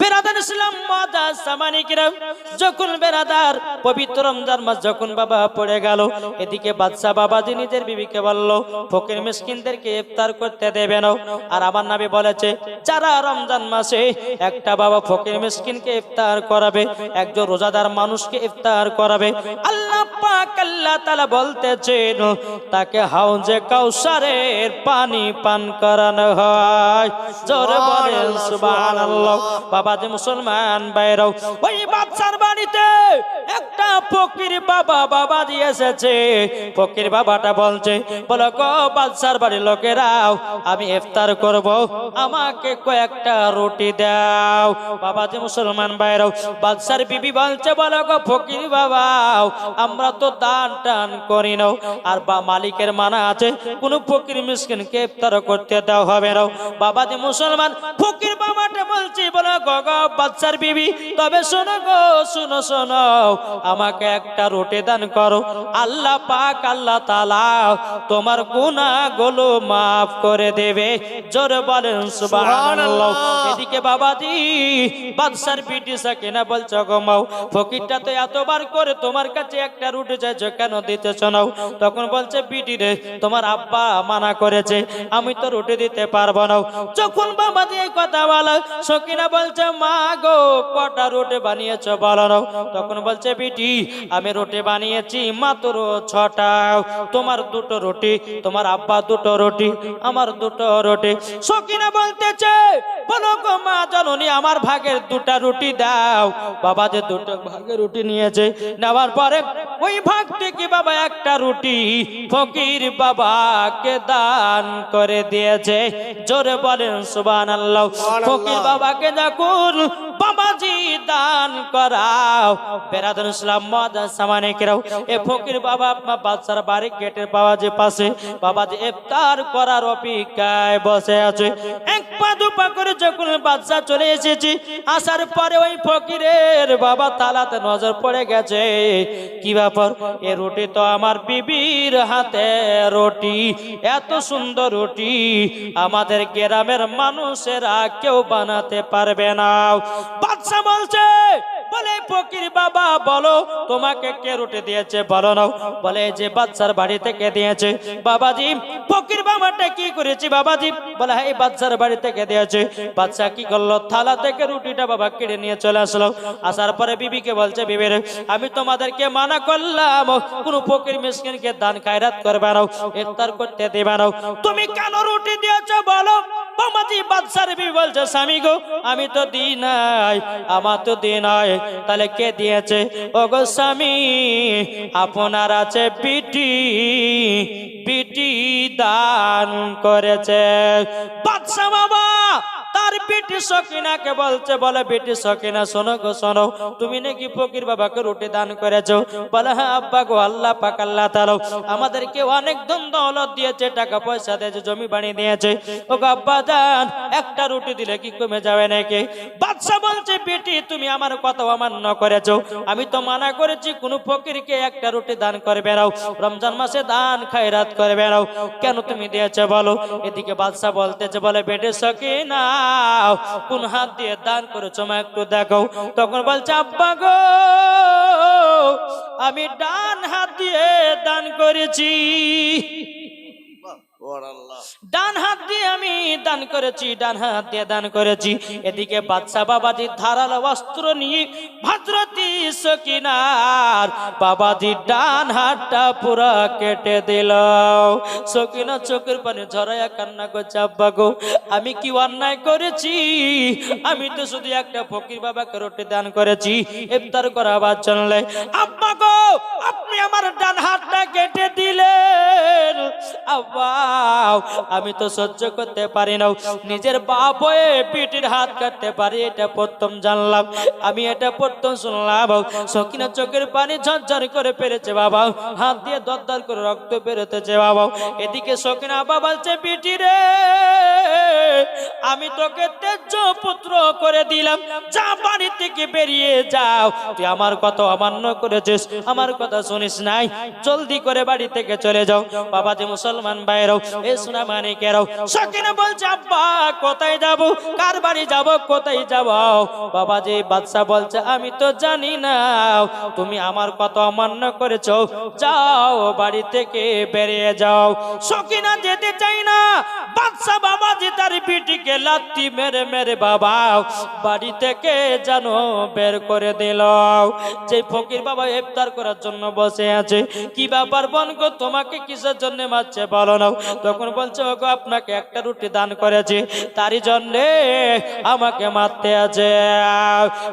বেরাদার ইসলাম মুআজ্জাজ সামানী কিরাম, যখন বেরাদার পবিত্র রমজান মাস যখন বাবা পড়ে গেল, এদিকে বাদশা বাবাজি নিজের বিবিকে বলল ফকির মিসকিনদেরকে ইফতার করতে দেবে না। আর আমার নবী বলেছে যারা রমজান মাসে একটা বাবা ফকির মিসকিনকে ইফতার করাবে, একজন রোজাদার মানুষকে ইফতার করাবে, আল্লাহ পাক আল্লাহ তাআলা বলতেছেন তাকে হাউজে কাউসারের পানি পান করানো হয়। জোরে বলেন সুবহানাল্লাহ। বাবাজি মুসলমান ভাইরাও, ওই বাদশার বাড়িতে একটা ফকির বাবাজি এসেছে। ফকির বাবাটা বলছে, বলো গো বাদশার বাড়ির লোকেরাও, আমি ইফতার করব, আমাকে কয়েকটা রুটি দাও। বাবাজি মুসলমান ভাইরাও, বাদশার বিবি বলছে, বলো গো ফকির বাবাও, আমরা তো দান টান করি না, আর মালিকের মানা আছে কোন ফকির মিসকিনকে ইফতার করতে দেওয়া হবে না। বাবাজি মুসলমান ফকির বাবাটা বলছে, বলো গো বাদশার বিবি, তবে শোনো গো, শোনো শোনো, আমাকে একটা রুটি দান করো, আল্লাহ পাক আল্লাহ তাআলা তোমার গুনাহগুলো maaf করে দেবে। জোরে বলেন সুবহানাল্লাহ। এদিকে বাবাজি বাদশার বিটি সাকিনা বলছো, গো মাও, ফকিরটা তো এতবার করে তোমার কাছে একটা রুটি চাইছো, কেন দিতেছ না? তখন বলছে, বিটি রে, তোমার আব্বা মানা করেছে, আমি তো রুটি দিতে পারবো না। যখন বাবাজি এই কথা বলে, সাকিনা বলছে, মা গো কটা রুটি বানিয়েছো বলো না? তখন বলছে, বিটি আমি রুটি বানিয়েছি মাত্র 6টা, তোমার 2টো রুটি, তোমার আব্বা 2টো রুটি, আমার 2টো রুটি। সাকিনা বলতেছে, বলো গো মা জননী, আমার ভাগের 2টা রুটি দাও। বাবা যে 2টো ভাগের রুটি নিয়েছে, নেওয়ার পরে ওই ভাগ থেকে বাবা একটা রুটি ফকির বাবাকে দান করে দিয়েছে। জোরে বলেন সুবহানাল্লাহ। ফকির বাবাকে যখন বাবাজি দান করাও, বেরাদার ইসলাম মুআজ্জাজ সামানী কিরাম, এ ফকির বাবা আপনার বাদশার বাড়ি গেটের বাবাজি পাশে বাবাজি ইফতার করার অপেক্ষায় বসে আছে। এক পা দুপা করে যখন বাদশা চলে এসেছে, আসার পরে ওই ফকিরের বাবা তালাতে নজর পড়ে গেছে, কি ব্যাপার, এ রুটি তো আমার বিবির হাতে রুটি, এত সুন্দর রুটি আমাদের গ্রামের মানুষেরা কেউ বানাতে পারবে না। বাদশা বলছে, বলে ফকির বাবা বলো তোমাকে কে রুটি দিয়েছে বলো না? বলে যে বাদশার বাড়ি থেকে দিয়েছে। বাবাজি ফকির বাবাটা কি করেছে বাবাজি? বলে হ্যাঁ, এই বাদশার বাড়ি থেকে দিয়েছে। বাদশা কি করলো, থালা থেকে রুটিটা বাবা কেড়ে নিয়ে চলে আসলো। আসার পরে বিবিকে বলছে, বিবি রে, আমি তোমাদেরকে মানা করলাম কোন ফকির মিসকিনকে দান খায়রাত করবে না, ইফতার করতে দেবে না, তুমি কেন রুটি দিয়েছো বলো? বাবাজি বাদশার বিবি বলছে, স্বামী গো, আমি তো দিই নাই, আমার তো দিই নাই, তাহলে কে দিয়েছে? ও গো স্বামী, আপনার আছে বিটি, বিটি দান করেছে। বাদশা বাবা তার বেটি সাকিনাকে বলছে, বলে বেটি সাকিনা শোনো গো শোনো, তুমি নাকি ফকির বাবাকে রুটি দান করেছো? বলে হ্যাঁ আব্বা গো, আল্লাহ পাক আল্লাহ তাআলা আমাদেরকে অনেক ধন দৌলত দিয়েছে, টাকা পয়সা দিয়েছে, জমি বাড়ি দিয়েছে। ও গো আব্বা জান, একটা রুটি দিলে কি কমে যাবে নাকি? বাদশা বলছে, বেটি তুমি আমার কথা অমান্য করেছো, আমি তো মানা করেছি কোন ফকিরকে একটা রুটি দান করবে না, রমজান মাসে দান খায়রাত করবে না, কেন তুমি দিয়েছো বলো? এদিকে বাদশা বলতেছে, বলে বেটি সাকিনা কোন হাত দিয়ে দান করেছো মা একটু দেখো। তখন বলছে, আব্বা গো, আমি ডান হাত দিয়ে দান করেছি, ডান হাত দিয়ে আমি দান করেছি, ডান হাত দিয়ে দান করেছি। এদিকে বাদশা বাবাজি ধারালো অস্ত্র নিয়ে হযরতি সাকিনার বাবাজি ডান হাতটা পুরো কেটে দিল। সাকিনা চোখের পানি ঝরায়া কান্না করছে, আব্বা গো, আমি কি অন্যায় করেছি? আমি তো শুধু একটা ফকির বাবাকে রুটি দান করেছি ইফতার করাবার জন্য। আব্বা গো, আপনি আমার ডান হাতটা কেটে দিলেন। আব্বা, আমি তো সহ্য করতে পারি না, নিজের বাপ হয়ে পিটির হাত কাটতে পারি, এটা প্রথম জানলাম, আমি এটা প্রথম শুনলাম। সাকিনা চোখের পানি ঝরঝর করে পেরেছে বাবা, হাত দিয়ে দরদর করে রক্ত বেরোতেছে বাবা। এদিকে সাকিনা বাবা বলছে, পিটি রে, আমি তোকে তেজ্য পুত্র করে দিলাম, যা বাড়ি থেকে বেরিয়ে যাও, তুই আমার কথা অমান্য করেছিস, আমার কথা শুনিস নাই, জলদি করে বাড়ি থেকে চলে যাও। বাবাজি মুসলমান ভাইরাও, এ সোনা মানিকেরাও। সকিনা বলছে আব্বা কোথায় যাব, কার বাড়ি যাব, কোথায় যাব? বাবাজি বাদশা বলছে আমি তো জানি না, তুমি আমার কথা অমান্য করেছো, যাও বাড়ি থেকে বেরিয়ে যাও। সকিনা যেতে চাই না, বাদশা বাবাজি তার বিটিকে লাথি মেরে মেরে বাবা বাড়ি থেকে যেন বের করে দিল। যে ফকির বাবা ইফতার করার জন্য বসে আছে, কি ব্যাপার বনগো তোমাকে কিসের জন্য মারছে বলো না? তখন বলছে ওগো আপনাকে একটা রুটি দান করেছি, তারই জন্য আমাকে মারতে আছে।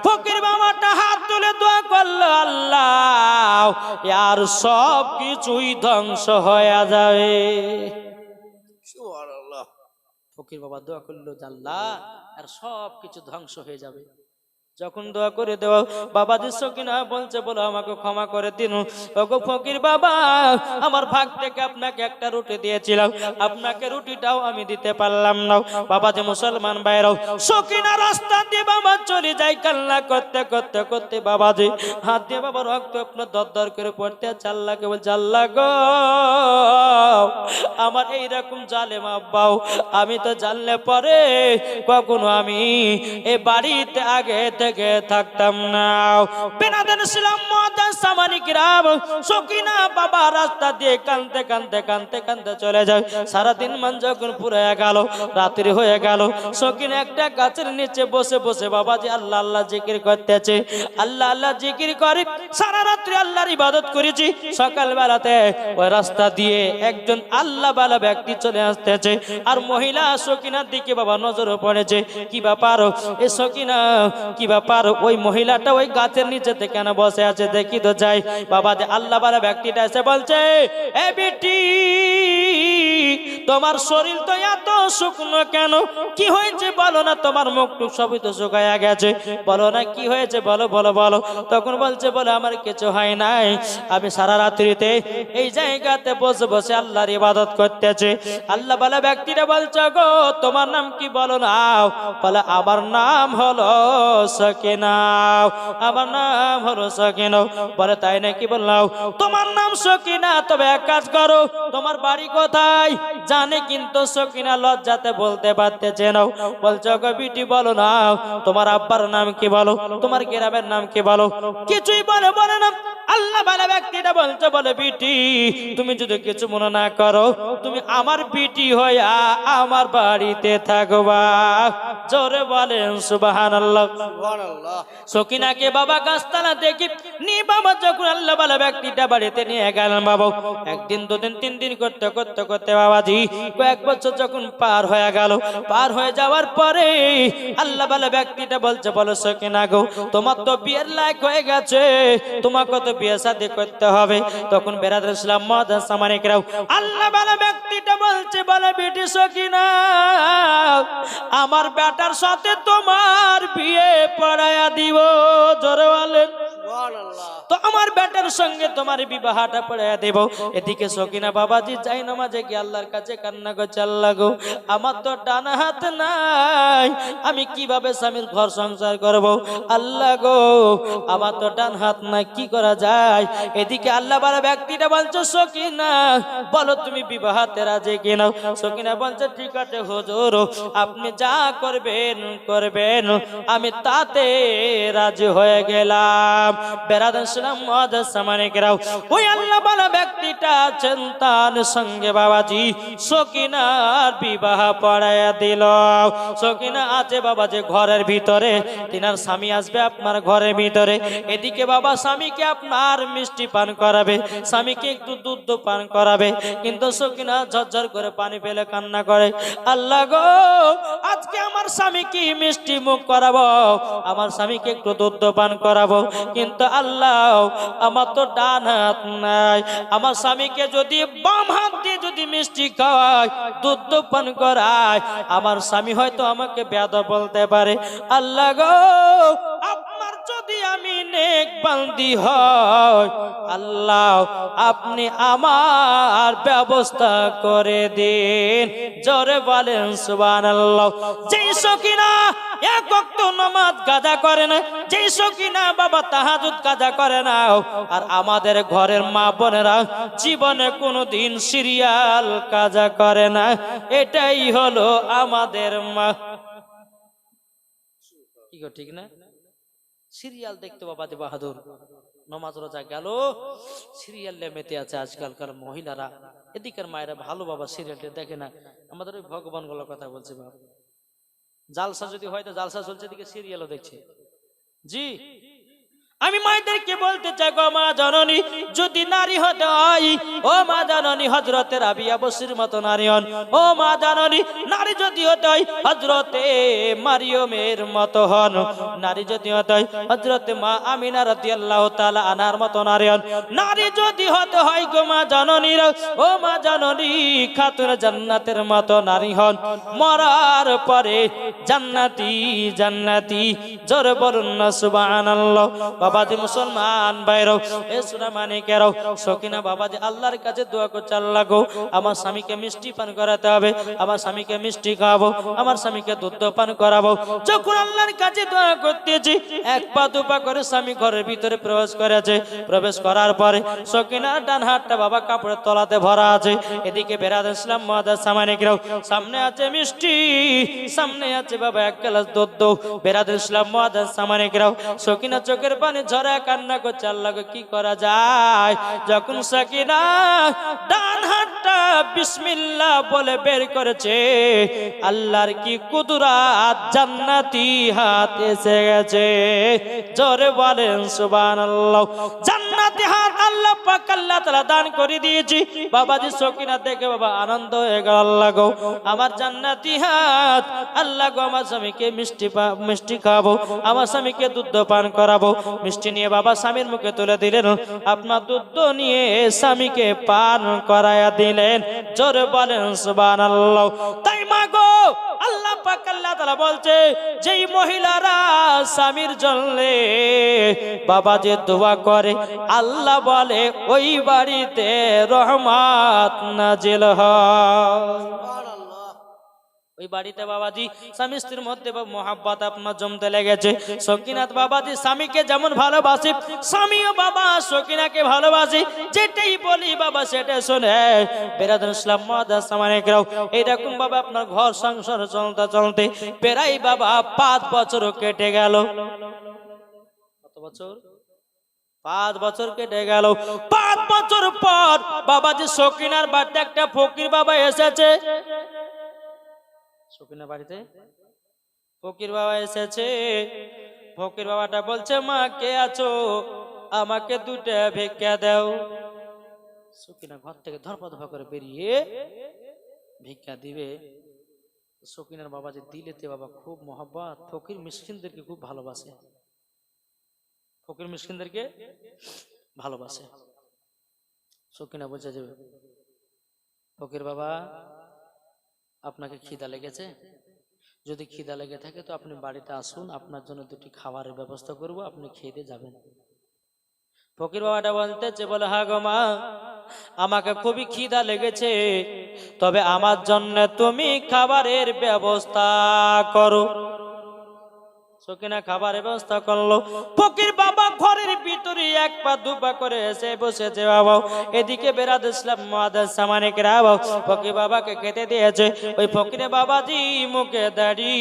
ফকির বাবাটা হাত তুলে দোয়া করলো আল্লাহ আর সব কিছুই ধ্বংস হয়ে যাবে। সুবহানাল্লাহ। ফকির বাবা দোয়া করলো আল্লাহ আর সব কিছু ধ্বংস হয়ে যাবে। যখন দোয়া করে দেওয়া বাবাজি সকিনা বলছে বলো আমাকে ক্ষমা করে দিন। ওগো ফকির বাবা আমার ভাগ থেকে আপনাকে একটা রুটি দিয়েছিলাম, আপনাকে রুটিটাও আমি দিতে পারলাম না। বাবাজি মুসলমান ভাইরাও সকিনা রাস্তা দিয়ে বাবা চলে যায় কান্না করতে করতে করতে। বাবাজি হাত দিয়ে বাবা রক্ত আপনার দরদর করে পড়তে আছে। আল্লাহকে বলছে আল্লাহ গো আমার এইরকম জালেম আব্বাও আমি তো জানলে পরে কখনো আমি এ বাড়িতে আগে থেকে থাকতাম না। বেনাদান ছিলাম মুআদ্দাস সামানিকরাম। সকিনা বাবা রাস্তা দিয়ে কাঁদতে কাঁদতে কাঁদতে কাঁদতে চলে যায়। সারাদিন মান যখন পুরো গেল, রাত্রি হয়ে গেল, সকিনা একটা গাছের নিচে বসে বসে বাবাজি আল্লাহ আল্লাহ জিকির করতেছে। আল্লাহ আল্লাহ জিকির করে সারা রাত্রি আল্লাহর ইবাদত করেছি। সকাল বেলাতে ওই রাস্তা দিয়ে একজন আল্লাহ বালা ব্যক্তি চলে আসতেছে আর মহিলা সকিনার দিকে বাবা নজরে পড়েছে। কি ব্যাপার এ সকিনা, কি ব্যাপার? ওই মহিলাটা ওই গাছের নিচেতে কেন বসে আছে দেখি তো যাই। বাবা যে আল্লাহ বালা ব্যক্তিটা এসে বলছে এ বেটি তোমার শরীর তো এত শুকনো কেন, কি হয়েছে বলো না? তোমার মুখটুক সবই তো শুকায়া গেছে, বলো না কি হয়েছে বলো বলো বলো। তখন বলছে বলে আমার কিছু হয় নাই, আমি সারা রাত্রিতে এই জায়গাতে বসে বসে আল্লাহর ইবাদত করতেছে। আল্লাহ বালা ব্যক্তিটা বলছে গো তোমার নাম কি বলো না? বলে আমার নাম হলো সকিনা, আমার নাম হলো সকিনা। বলে তাই নাকি? বললাম তোমার নাম সকিনা, তবে এক কাজ করো তোমার বাড়ি কোথায়? জানে কিন্তু সকিনা লজ্জাতে বলতে পারতেছে না। বলছে গো বিটি বলো না তোমার আব্বার নাম কি, বলো তোমার গ্রামের নাম কি, বলো। কিছুই বলে না। আল্লাহ বালা ব্যক্তিটা বলছে বলে বিটি তুমি যদি কিছু মনে না করো তুমি আমার বিটি হইয়া আমার বাড়িতে থাকবা। জোরে বলেন সুবহানাল্লাহ। সকিনাকে বাবা গাছতলা দেখি নি বাবা যখন আল্লাহ বালা ব্যক্তিটা বাড়িতে নিয়ে গেলেন বাবা। একদিন দুদিন তিন দিন করতে করতে করতে বাবাজি কয়েক বছর যখন পার হয়ে গেল, পার হয়ে যাওয়ার পরে আল্লাহ বালা ব্যক্তিটা বলছে বলো সকিনা গো তোমার তো বিয়ের লায়ক হয়ে গেছে, তোমাকে তো বিয়ে শাদী করতে হবে। তখন বেরাদার ইসলাম মুআদ্দাস সামানিকরাও আল্লাহ বালা ব্যক্তিটা বলছে বলে বেটি সকিনা আমার বেটার সাথে তোমার বিয়ে পড়ায়া দিব। জোরে বলেন তো আমার বেটার সঙ্গে তোমার বিবাহটা পড়ায়া দেব। এদিকে সকিনা বাবাজি যাই নামাজে গিয়ে আল্লাহর কাছে কান্না করছে আল্লাহ গো আমার তো ডান হাত নাই, আমি কিভাবে স্বামীর ঘর সংসার করব? আল্লাহ গো আমার তো ডান হাত নাই, কি করা যায়? এদিকে আল্লাহ বালা ব্যক্তিটা বলছে সকিনা বলো তুমি বিবাহতে রাজি কিনা? সকিনা বলছে ঠিক আছে হুজুর আপনি যা করবেন করবেন আমি তাতে রাজি হয়ে গেলাম। বেরাদার ইসলাম মুআদ্দাস সামানিকরাও ওই আল্লাহ বালা ব্যক্তিটা আছেন তার সঙ্গে বাবাজি সকিনার বিবাহ পড়ায়া দিল। সকিনা আছে বাবা যে ঘরের ভিতরে, তিনার স্বামী আসবে আপনার ঘরের ভিতরে। এদিকে বাবা স্বামীকে আপনার মিষ্টি পান করাবে, স্বামীকে একটু দুধ পান করাবে, কিন্তু সকিনা ঝরঝর করে পানি ফেলে কান্না করে আল্লাহ গো আজকে আমার স্বামীকে মিষ্টি মুখ করাবো, আমার স্বামীকে একটু দুধ পান করাবো, কিন্তু আল্লাহ আমার তো ডান হাত নাই, আমার স্বামীকে যদি বাম হাত দিয়ে যদি মিষ্টি খাওয়ায় দুধ পান করায় আমার স্বামী হয়তো আমাকে বেয়াদব বলতে পারে। আল্লাহ গো আপনার যদি আমি নেক বান্দি হই, আল্লাহ আপনি আমার ব্যবস্থা করে দিন। জোরে বলেন সুবহানাল্লাহ। যেই সকিনা এক ওয়াক্ত নামাজ কাজা করে না, যেই সকিনা বাবা তাহাজ্জুদ কাজা করে না, আর আমাদের ঘরের মা বোনেরা জীবনে কোনোদিন সিরিয়াল কাজা করে না, এটাই হলো আমাদের মা। কি গো ঠিক না? সিরিয়াল দেখতে বাবা যে বাহাদুর, নমাজ রোজা গেল, সিরিয়ালে মেতে আছে আজকালকার মহিলারা। এদিকের মায়েরা ভালো বাবা সিরিয়ালটা দেখে না। আমাদের ওই ভগবান গুলোর কথা বলছে বাবা। জালসা যদি হয় তো জালসা চলছে, এদিকে সিরিয়ালও দেখছে। জি, আমি মায়েদেরকে বলতে চাই গো মা জননী, যদি নারী হতে হয়, ও মা জননী হযরতে রাবিয়া বসরির মতো নারী হন। ও মা জননী, নারী যদি হতে হয় হযরতে মারিয়মের মতো হন। নারী যদি হতে হয় হযরতে মা আমিনা রাদিয়াল্লাহু তাআলা আনহার মতো নারী হন। নারী যদি হতে হয় গো মা জননী, ও মা জননী খাতুন জান্নাতের মতো নারী হন। মরার পরে জান্নাতি জান্নাতি। জোরে বলুন না সুবহানাল্লাহ। বাবাজি মুসলমান ভাইরাও, এ সোনা মানিকেরাও, সকিনা বাবাজি আল্লাহর কাছে দোয়া করছে, আল্লাহ গো আমার স্বামীকে মিষ্টি পান করাতে হবে, আমার স্বামীকে মিষ্টি খাওয়াবো, আমার স্বামীকে দুধ পান করাবো। যখন আল্লাহর কাছে দোয়া করতেছি, এক পা দুপা করে স্বামী ঘরের ভিতরে প্রবেশ করেছে। প্রবেশ করার পরে সকিনার ডান হাতটা বাবা কাপড়ের তলাতে ভরা আছে। এদিকে বেরাদার ইসলাম মুআদ্দাস সামানিকরাও, সামনে আছে মিষ্টি, সামনে আছে বাবা এক গ্লাস দুধ। বেরাদার ইসলাম মুআদ্দাস সামানিকরাও, সকিনা চোখের পানি ঝরা কান্না করছে, আল্লাহ কি করা যায়। যখন সকিনা ডান হাতটা বিসমিল্লাহ বলে বের করেছে, আল্লাহর কি কুদরত, জান্নাতি হাত এসে গেছে। জোরে বলেন সুবহানাল্লাহ। জান্নাতি হাত আল্লাহ পাক আল্লাহ তাআলা দান করে দিয়েছি। বাবাজি সকিনা দেখে বাবা আনন্দ হয়ে গেল, আল্লাহ গো আমার জান্নাতি হাত, আল্লাহ গো আমার স্বামীকে মিষ্টি খাবো, আমার স্বামীকে দুধ পান করাবো। মিষ্টি নিয়ে বাবা স্বামীর মুখে তুলে দিলেন, আপনার দুধ নিয়ে স্বামীকে পান করায়া দিলেন। জোরে বলেন সুবহানাল্লাহ। তাই মা গো আল্লাহ পাক আল্লাহ তাআলা বলছে, যেই মহিলারা স্বামীর জন্য বাবা যে দোয়া করে, আল্লাহ বলে ওই বাড়িতে রহমত নাজিল হয়। ওই বাড়িতে বাবাজি স্বামী স্ত্রীর মধ্যে মহাব্বত আপনার জমতে লেগেছে। সকিনাত বাবাজি স্বামীকে যেমন ভালোবাসে, স্বামীও বাবা সকিনাকে ভালোবাসে। যেটাই বলি বাবা সেটা শোনে। বেরাদার ইসলাম মুআদ্দাস সামানিকরাও, এইরকম বাবা আপনার ঘর সংসার চলতে চলতে প্রায় বাবা 5 বছর কেটে গেল। কত বছর? 5 বছর কেটে গেল। 5 বছর পর বাবাজি সকিনার বাড়িতে একটা ফকির বাবা এসেছে। সকিনা বাড়িতে ফকির বাবা এসেছে। ফকির বাবাটা বলছে, মা কে আছো, আমাকে 2টা ভিক্ষা দাও। সকিনা ঘর থেকে ধরপধর করে বেরিয়ে ভিক্ষা দিবে। সকিনার বাবা যে দিলেতে বাবা খুব মহব্বত, ফকির মিসকিনদেরকে খুব ভালোবাসে, ফকির মিসকিনদেরকে ভালোবাসে। সকিনা বলছে যে ফকির বাবা আপনাকে খিদা লেগেছে, যদি খিদা লেগে থাকে তো আপনি বাড়িতে আসুন, আপনার জন্য 2টি খাবারের ব্যবস্থা করব, আপনি খেয়ে দিয়ে যাবেন। ফকির বাবাটা বলতেছে, বলে হ্যাঁ গো মা, আমাকে খুবই খিদা লেগেছে, তবে আমার জন্য তুমি খাবারের ব্যবস্থা করো। সকিনা খাবারের ব্যবস্থা করলো। ফকির বাবা ঘরের ভিতরে 1 পা 2 পা করে এসে বসেছে বাবা। এদিকে বেরাদার ইসলাম মুআদ্দাস সামানিকরা ফকির বাবাকে খেতে দিয়েছে। ওই ফকিরে বাবাজি মুখে দাড়ি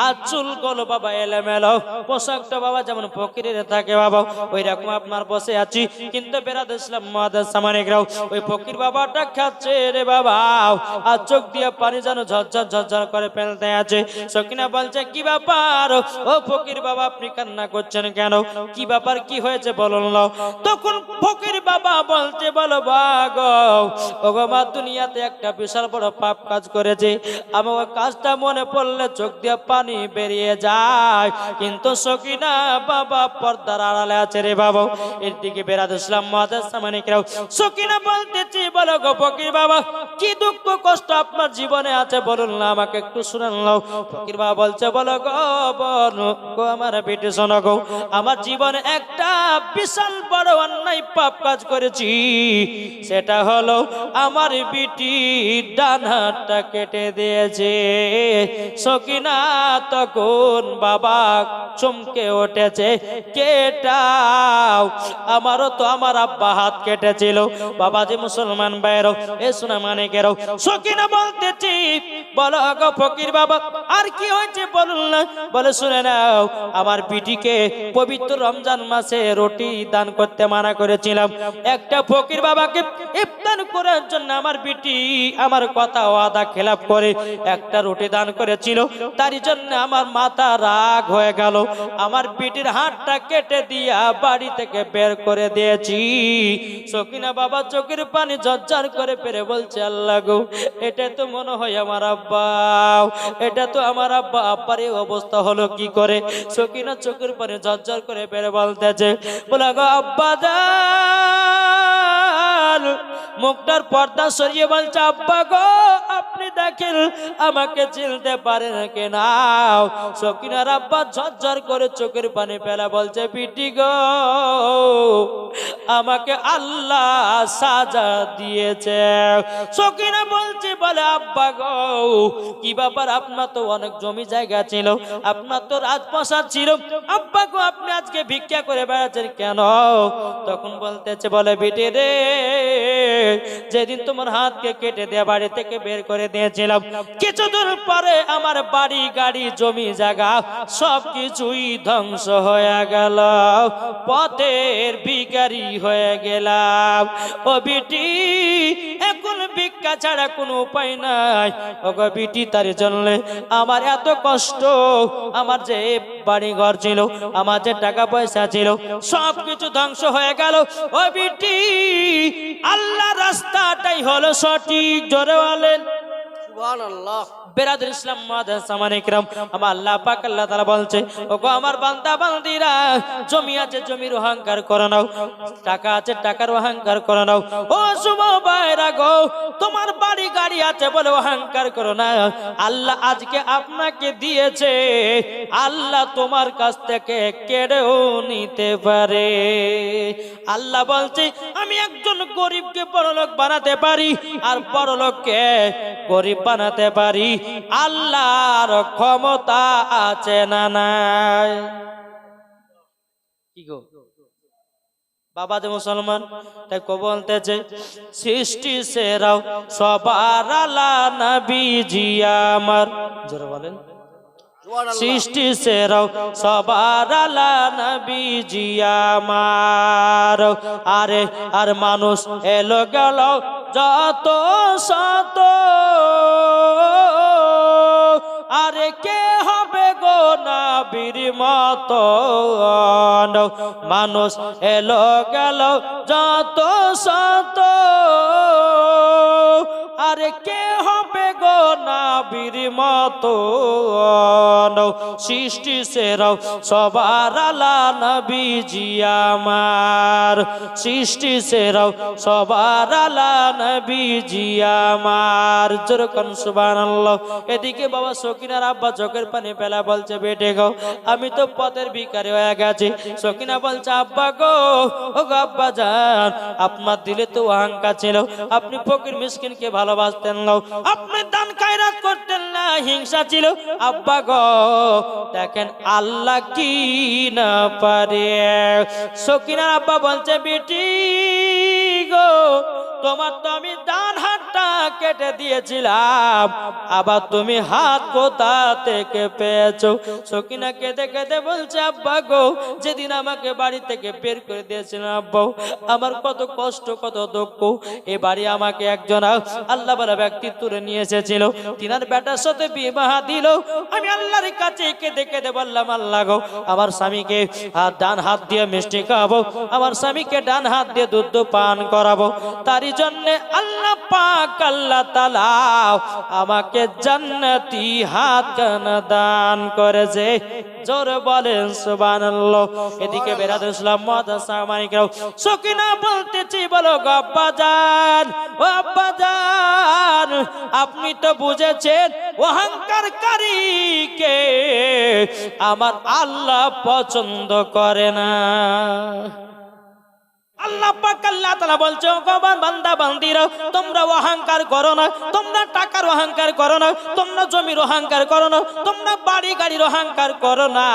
আর চুলগুলো বাবা এলোমেলো, পোশাকটা বাবা যেমন ফকিরের থাকে বাবা ওই রকম আপনার বসে আছি। কিন্তু বেরাদার ইসলাম মুআদ্দাস সামানিকরা ওই ফকির বাবাটা খাচ্ছে রে বাবা, আর চোখ দিয়ে পানি যেন ঝরঝর ঝরঝর করে ফেলতে আছে। সকিনা বলছে, কি ব্যাপার ও ফকির বাবা, আপনি কান্না করছেন কেন, কি ব্যাপার, কি হয়েছে বলুন। তখন ফকির বাবা বলতে, বলো বাগো ওগো মা, দুনিয়াতে একটা বিশাল বড় পাপ কাজ করেছে, আমার কাজটা মনে পড়লে চোখ দিয়ে পানি বেরিয়ে যায়। কিন্তু সকিনা বাবা পর্দার আড়ালে আছে রে বাবা। এর দিকে বেরাদার ইসলাম মুআদ্দাস সামানিকরা সকিনা বলতেছি, বলো গো ফকির বাবা, কি দুঃখ কষ্ট আপনার জীবনে আছে বলুন না, আমাকে একটু শুনান নাও। ফকির বাবা বলছে, বলো গো বোন গো, আমার বেটি শোনো গো, আমার জীবনে একটা বিশাল বড় অন্যায় পাপ কাজ করেছি। সেটা হলো আমার বিটি ডান হাতটা কেটে দিয়েছে। সকিনা তখন বাবা চমকে উঠেছে, কেটাও, আমারও তো আমার আব্বা হাত কেটেছিল। বাবা যে মুসলমান বাইরও এ সোনা মানিকেরও, সকিনা বলতেছি, বলো গো ফকির বাবা আর কি হয়েছে বলুন না। বলে শুনে নাও, আমার বিটিকে পবিত্র রমজান মাসে রুটি দান করতে মানা করেছিলাম। একটা ফকির বাবাকে ইফতার করার জন্য আমার বিটি আমার কথা ওয়াদা খেলাপ করে একটা রুটি দান করেছিল। তারই জন্য আমার মাথা রাগ হয়ে গেল, আমার বিটির হাতটা কেটে দিয়া বাড়ি থেকে বের করে দিয়েছি। সকিনা বাবা চোখের পানি ঝরঝর করে পেরে বলছে, আল্লাহ গো, এটা তো মনে হয় আমার আব্বা, এটা তো আমার আব্বা, আব্বার এই অবস্থা হলো কি করে? সকিনা চোখের পানি ঝরঝর করে পেরে বলতেছে, বলে গো আব্বা জান, মুখটার পর্দা সরিয়ে বলছে, আব্বা গো আপনি দেখেন আমাকে চিনতে পারেন কিনা? সকিনার আব্বা ঝরঝর করে চোখের পানি ফেলা বলছে, বিটি গো আমাকে আল্লাহ সাজা দিয়েছে। সকিনা বলছে, বলে আব্বা গো কি ব্যাপার, আপনার তো অনেক জমি জায়গা ছিল, আপনার তো রাজপ্রাসাদ ছিল, আব্বা গো আপনি আজকে ভিক্ষা করে বেড়াচ্ছেন কেন? তখন বলতেছে, বলে বিটি রে, যেদিন তোমার হাতকে কেটে দেয়া বাড়ি থেকে বের করে দিয়েছিলাম, কিছুদিন পরে আমার বাড়ি গাড়ি জমি জায়গা সবকিছুই ধ্বংস হয়ে গেল, পথের ভিখারি হয়ে গেলাম। ও বিটি এখন ভিক্ষা ছাড়া কোনো উপায় নাই। ও গো বিটি, তার জন্য আমার এত কষ্ট, আমার যে বাড়ি ঘর ছিল, আমার যে টাকা পয়সা ছিল, সবকিছু ধ্বংস হয়ে গেল। ও বিটি আল্লাহ রাস্তাটাই হলো সঠিক, জোরে বলেন সুবহানাল্লাহ। বেরাদুল ইসলাম মাদাসামানিকরাম, আমার আল্লাহ পাক আল্লাহ তাআলা বলছে, ওগো আমার বান্দা বান্দিরা, জমি আছে জমির অহংকার করে নাও, টাকা আছে টাকার অহংকার করে নাও। ও যুবক ভাইরা গো, তোমার বাড়ি গাড়ি আছে বলে অহংকার করো না। আল্লাহ আজকে আপনাকে দিয়েছে, আল্লাহ তোমার কাছ থেকে কেড়েও নিতে পারে। আল্লাহ বলছে, আমি একজন গরিবকে বড়লোক বানাতে পারি, আর বড়লোককে গরিব বানাতে পারি। আল্লাহর ক্ষমতা আছে না নাই? কি গো বাবা যে মুসলমান, তাই কো বলতেছে, সৃষ্টি সেরাও সবার আলা নবীজি আমার, জোরে বলেন সৃষ্টি সেরাও সবার আলা নবীজি আমার। আরে আর মানুষ এলো গেল যত শত, আরে কে হবে গো নবীর মতো? মানুষ এলো গেল যত শত, আরে কে হবে গো নবীর মতো? সৃষ্টি সেরাও সবার আলা নবীজি আমার, সৃষ্টি সেরাও সবার আলা নবীজি আমার। যেরকম সুবহানাল্লাহ। এদিকে বাবা সকিনার আব্বা চোখের পানি ফেলা বলছে, বেটে গো আমি তো পথের ভিখারি হয়ে গেছি। সকিনা বলছে, আব্বা গো, ও গো আব্বা জান, আপনার দিলে তো অহংকার ছিল, আপনি ফকির মিসকিনকে ভালোবাসতেন না, আপনি দান খায়রাত করতেন না, হিংসা ছিল। আব্বা গো দেখেন আল্লাহ কি না পারে। সকিনার আব্বা বলছে, বেটি গো তোমার তো আমি ডান হাতটা কেটে দিয়েছিলাম, আবার তুমি হাত কোথা থেকে পেয়েছো? সকিনা কেঁদে কেঁদে বলছে, আব্বা গো যেদিন আমাকে বাড়ি থেকে বের করে দিয়েছিলেন আব্বা, আমার কত কষ্ট কত দুঃখ। এ বাড়ি আমাকে একজন আল্লাহ বলা ব্যক্তি তুলে নিয়ে এসেছিল, তিনার বেটার সাথে বিবাহ দিল। আমি আল্লাহর কাছে কেঁদে কেঁদে বললাম, আল্লাহ গো আমার স্বামীকে ডান হাত দিয়ে মিষ্টি খাওয়াবো, আমার স্বামীকে ডান হাত দিয়ে দুধ পান করাবো। তারই জন্য আল্লাহ পাক পাক আল্লাহ তাআলা আমাকে জান্নাতি হাতখানা দান করেছে। জোরে বলেন সুবহানাল্লাহ। এদিকে বেরাদ ইসলাম মাদ্রাসা মানিকরাও সকিনা বলতেছি, বলো গো আব্বাজান, ও আব্বাজান, আপনি তো বুঝেছেন অহংকারকারীকে আমার আল্লাহ পছন্দ করে না। আল্লাহ পাক আল্লাহ তাআলা বলছে, ও বান্দা বান্দিরা, তোমরা অহংকার করো না, তোমরা টাকার অহংকার করো না, তোমরা জমির অহংকার করো না, তোমরা বাড়ি গাড়ির অহংকার করো না।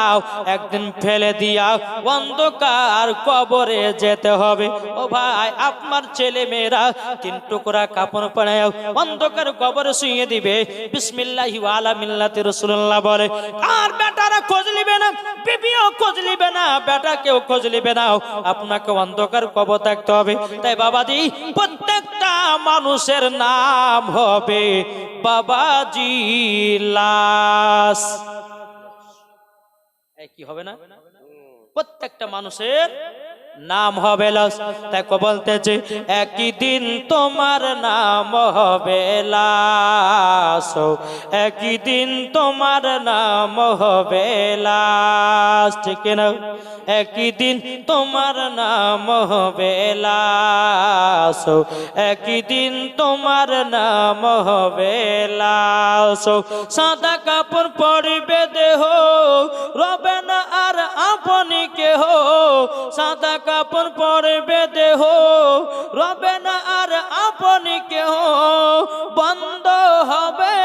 একদিন ফেলে দিয়া অন্ধকার কবরে যেতে হবে। ও ভাই, আপনার ছেলে মেয়েরা 3 টুকরা কাপড় পরায় অন্ধকার কবরে শুইয়ে দিবে, বিসমিল্লাহি ওয়া আলা মিল্লাতি রাসূলুল্লাহ বলে। আর বেটারা খোঁজ নিবে না, বিবিও খোঁজ নিবে না, বেটাকেও খোঁজ নিবে না, আপনাকে অন্ধকার কবর থাকতে হবে। তাই বাবাজি, প্রত্যেকটা মানুষের নাম হবে বাবাজি লাশ। কি হবে না? প্রত্যেকটা মানুষের নাম হবে লাশ। তাই বলতেছে, একই দিন তোমার নাম হবে লাশ, একই দিন তোমার নাম হবে লাশ, ঠিক না? একই দিন তোমার নাম হবে লাশ, একই দিন তোমার নাম হবে লাশ। সাদা কাপড় পরিবে দেহ, রবে না আর আপনি কেহ। সাদা কাপড় পরবে দেহ, রবে না আর আপনি কেহ। বন্ধ হবে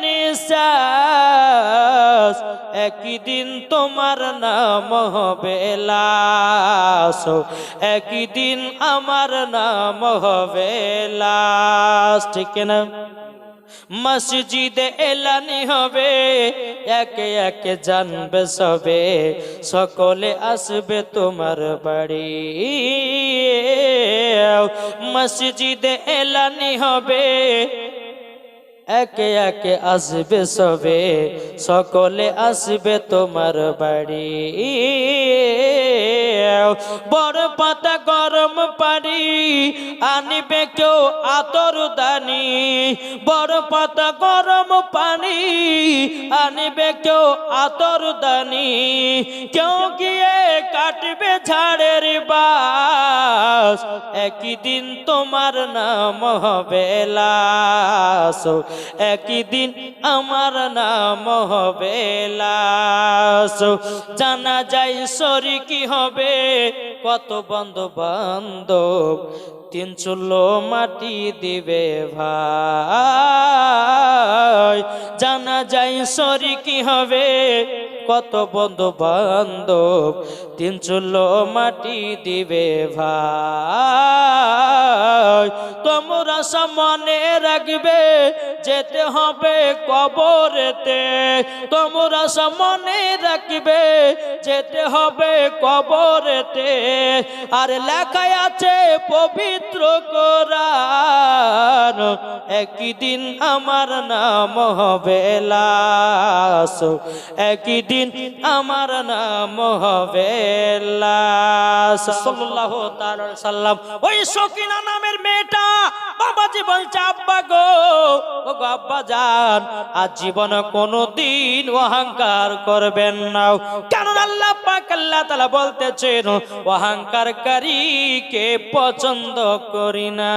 নিঃশ্বাস, একই দিন তোমার নাম হবে লাশ, একই দিন আমার নাম হবে লাশ, ঠিক না? মসজিদে এলানি হবে, একে একে জানবে সবে, সকলে আসবে তোমার বাড়ি। মসজিদে এলানি হবে, একে একে আসবে সবে, সকলে আসবে তোমার বাড়ি। বড় পাতা গরম পানি আনিবে কেউ আতর দানি, বড় পাতা গরম পানি আনিবে কেউ আতর দানি। কেউ গিয়ে কাটবে ঝাড়ের বাস, একই দিন তোমার নাম হবে লাশ, একই দিন আমার নাম হবে লাশ। জানা যায় শরিকি হবে কত বন্ধু বান্ধব, 3 চুলো মাটি দিবে ভাই। জানা যায় শরিকি হবে কত বন্ধু বান্ধব, 3 চুলো মাটি দিবে ভাই। তোমরা সামনে রাখবে যেতে হবে কবরেতে, তোমরা সামনে রাখবে যেতে হবে কবরেতে। আর লেখায় আছে পবিত্র কোরআন, একই দিন আমার নাম হবে লাশ, একই দিন আমার নাম হবে লাশ। সাল্লাল্লাহু তাআলা সাল্লাম। ওই সকিনা নামের মেয়েটা বাবাজি বলছে, আব্বা গো, ও গো আব্বা জান, আজ জীবনে কোনদিন অহংকার করবেন না। কেন? আল্লাহ পাক আল্লাহ তাআলা বলতেছেন, অহংকারকারীকে পছন্দ করি না।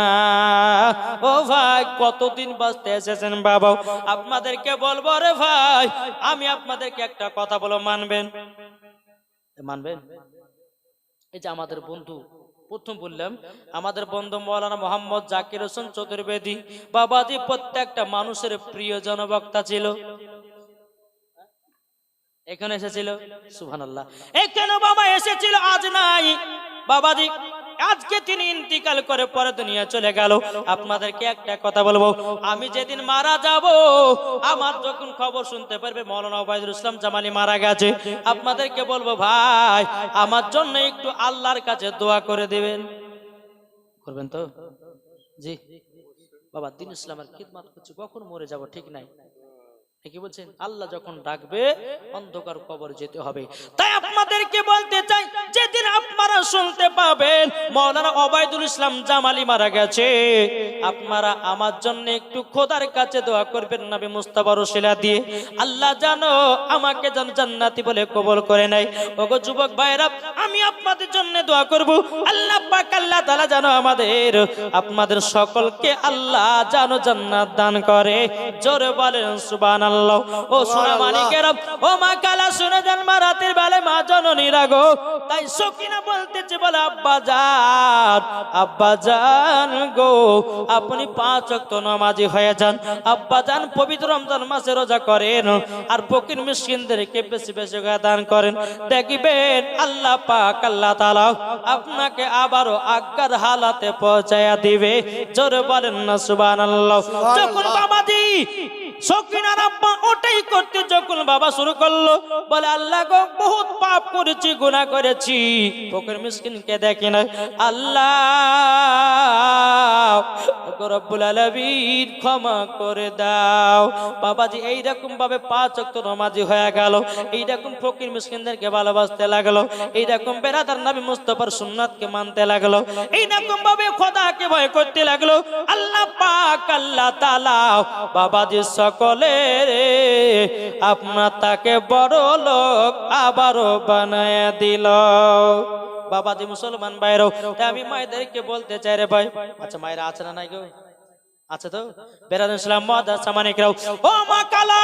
ও ভাই, কতদিন বাঁচতে এসেছেন বাবা, আপনাদেরকে বলবো রে ভাই, আমি আপনাদেরকে একটা কথা বলো, মানবেন? মানবেন? এই যে আমাদের বন্ধু, প্রথম বললাম আমাদের বন্ধু মৌলানা মোহাম্মদ জাকির হোসেন চতুর্বেদী বাবাজি প্রত্যেকটা মানুষের প্রিয় জনবক্তা ছিল। এখানে এসেছিল, সুবহানাল্লাহ, এখানে বাবা এসেছিল, আজ নাই বাবাজি। আজকে তিনি ইন্তিকাল করে পরে দুনিয়া চলে গেল। আপনাদেরকে একটা কথা বলবো, আমি যেদিন মারা যাব, আমার যখন খবর শুনতে পারবে মৌলানা ওবায়দুল ইসলাম জামালি মারা গেছে, আপনাদেরকে বলবো ভাই, আমার জন্য একটু আল্লাহর কাছে দোয়া করে দিবেন। করবেন তো? জি বাবা, দ্বীন ইসলামের খিদমত করছি, কখন মরে যাব ঠিক নাই। কি বলছেন? আল্লাহ যখন ডাকবে অন্ধকার কবর যেতে হবে। তাই আপনাদেরকে বলতে চাই, যেদিন আপনারা শুনতে পাবেন মাওলানা ওবায়দুল ইসলাম জামালি মারা গেছে, আপনারা আমার জন্য একটু খোদার কাছে দোয়া করবেন নবী মুস্তাফার ওসিলা দিয়ে, আল্লাহ জানো আমাকে যেন জান্নাতি বলে কবুল করে নেয়। ওগো যুবক ভাইরা, আমি আপনাদের জন্য দোয়া করব, আল্লাহ পাক আল্লাহ তাআলা যেন আমাদের আপনাদের সকলকে আল্লাহ যেন জান্নাত দান করে। জোরে বলেন সুবহানাল্লাহ। ও সোনা মানিকেরা, ও মা কালা শুনে যান, মা রাতের বেলায় মা জননীরা গো, তাই সকিনা বলতেছে, বলে আব্বা জান গো, আপনি 5 ওয়াক্ত নামাজি হয়ে যান। আব্বা জান পবিত্র রমজান মাসে রোজা করেন আর ফকির মিসকিনদেরকে বেশি বেশি করে দান করেন, দেখবেন আল্লাহ পাক আল্লাহ তাআলা আপনাকে আবারও আজ্ঞার হালাতে পৌঁছায়া দিবে। জোরে বলেন না সুবহানাল্লাহ। যখন বাবাজি সকিনার আব্বা ওটাই করতে যখন বাবা শুরু করলো, বলে আল্লাহ গো, বহুত পাপ করেছি, গুনাহ করেছি, ফকির মিসকিনকে দেখি না, আল্লাহ রব্বুল আলামিন ক্ষমা করে দাও। বাবাজি এইরকম ভাবে 5 ওয়াক্ত নামাজি হয়ে গেল, এইরকম ফকির মিসকিনদেরকে ভালোবাসতে লাগলো, এইরকম বেরাদার নবী মুস্তাফার সুন্নাতকে মানতে লাগলো, এইরকম ভাবে খোদাকে ভয় করতে লাগলো। আল্লাহ পাক আল্লাহ তাআলা বাবাজি সকলের আপনার তাকে বড় লোক আবারও বানায়া দিল। বাবাজি মুসলমান ভাইরাও, তাই আমি মায়েদেরকে বলতে চাই রে ভাই, আচ্ছা মায়েরা আছে না নাই গো? আচ্ছা তো বেরাদার ইসলাম মুআদ্দাস সামানিকরাও, ও মা কালা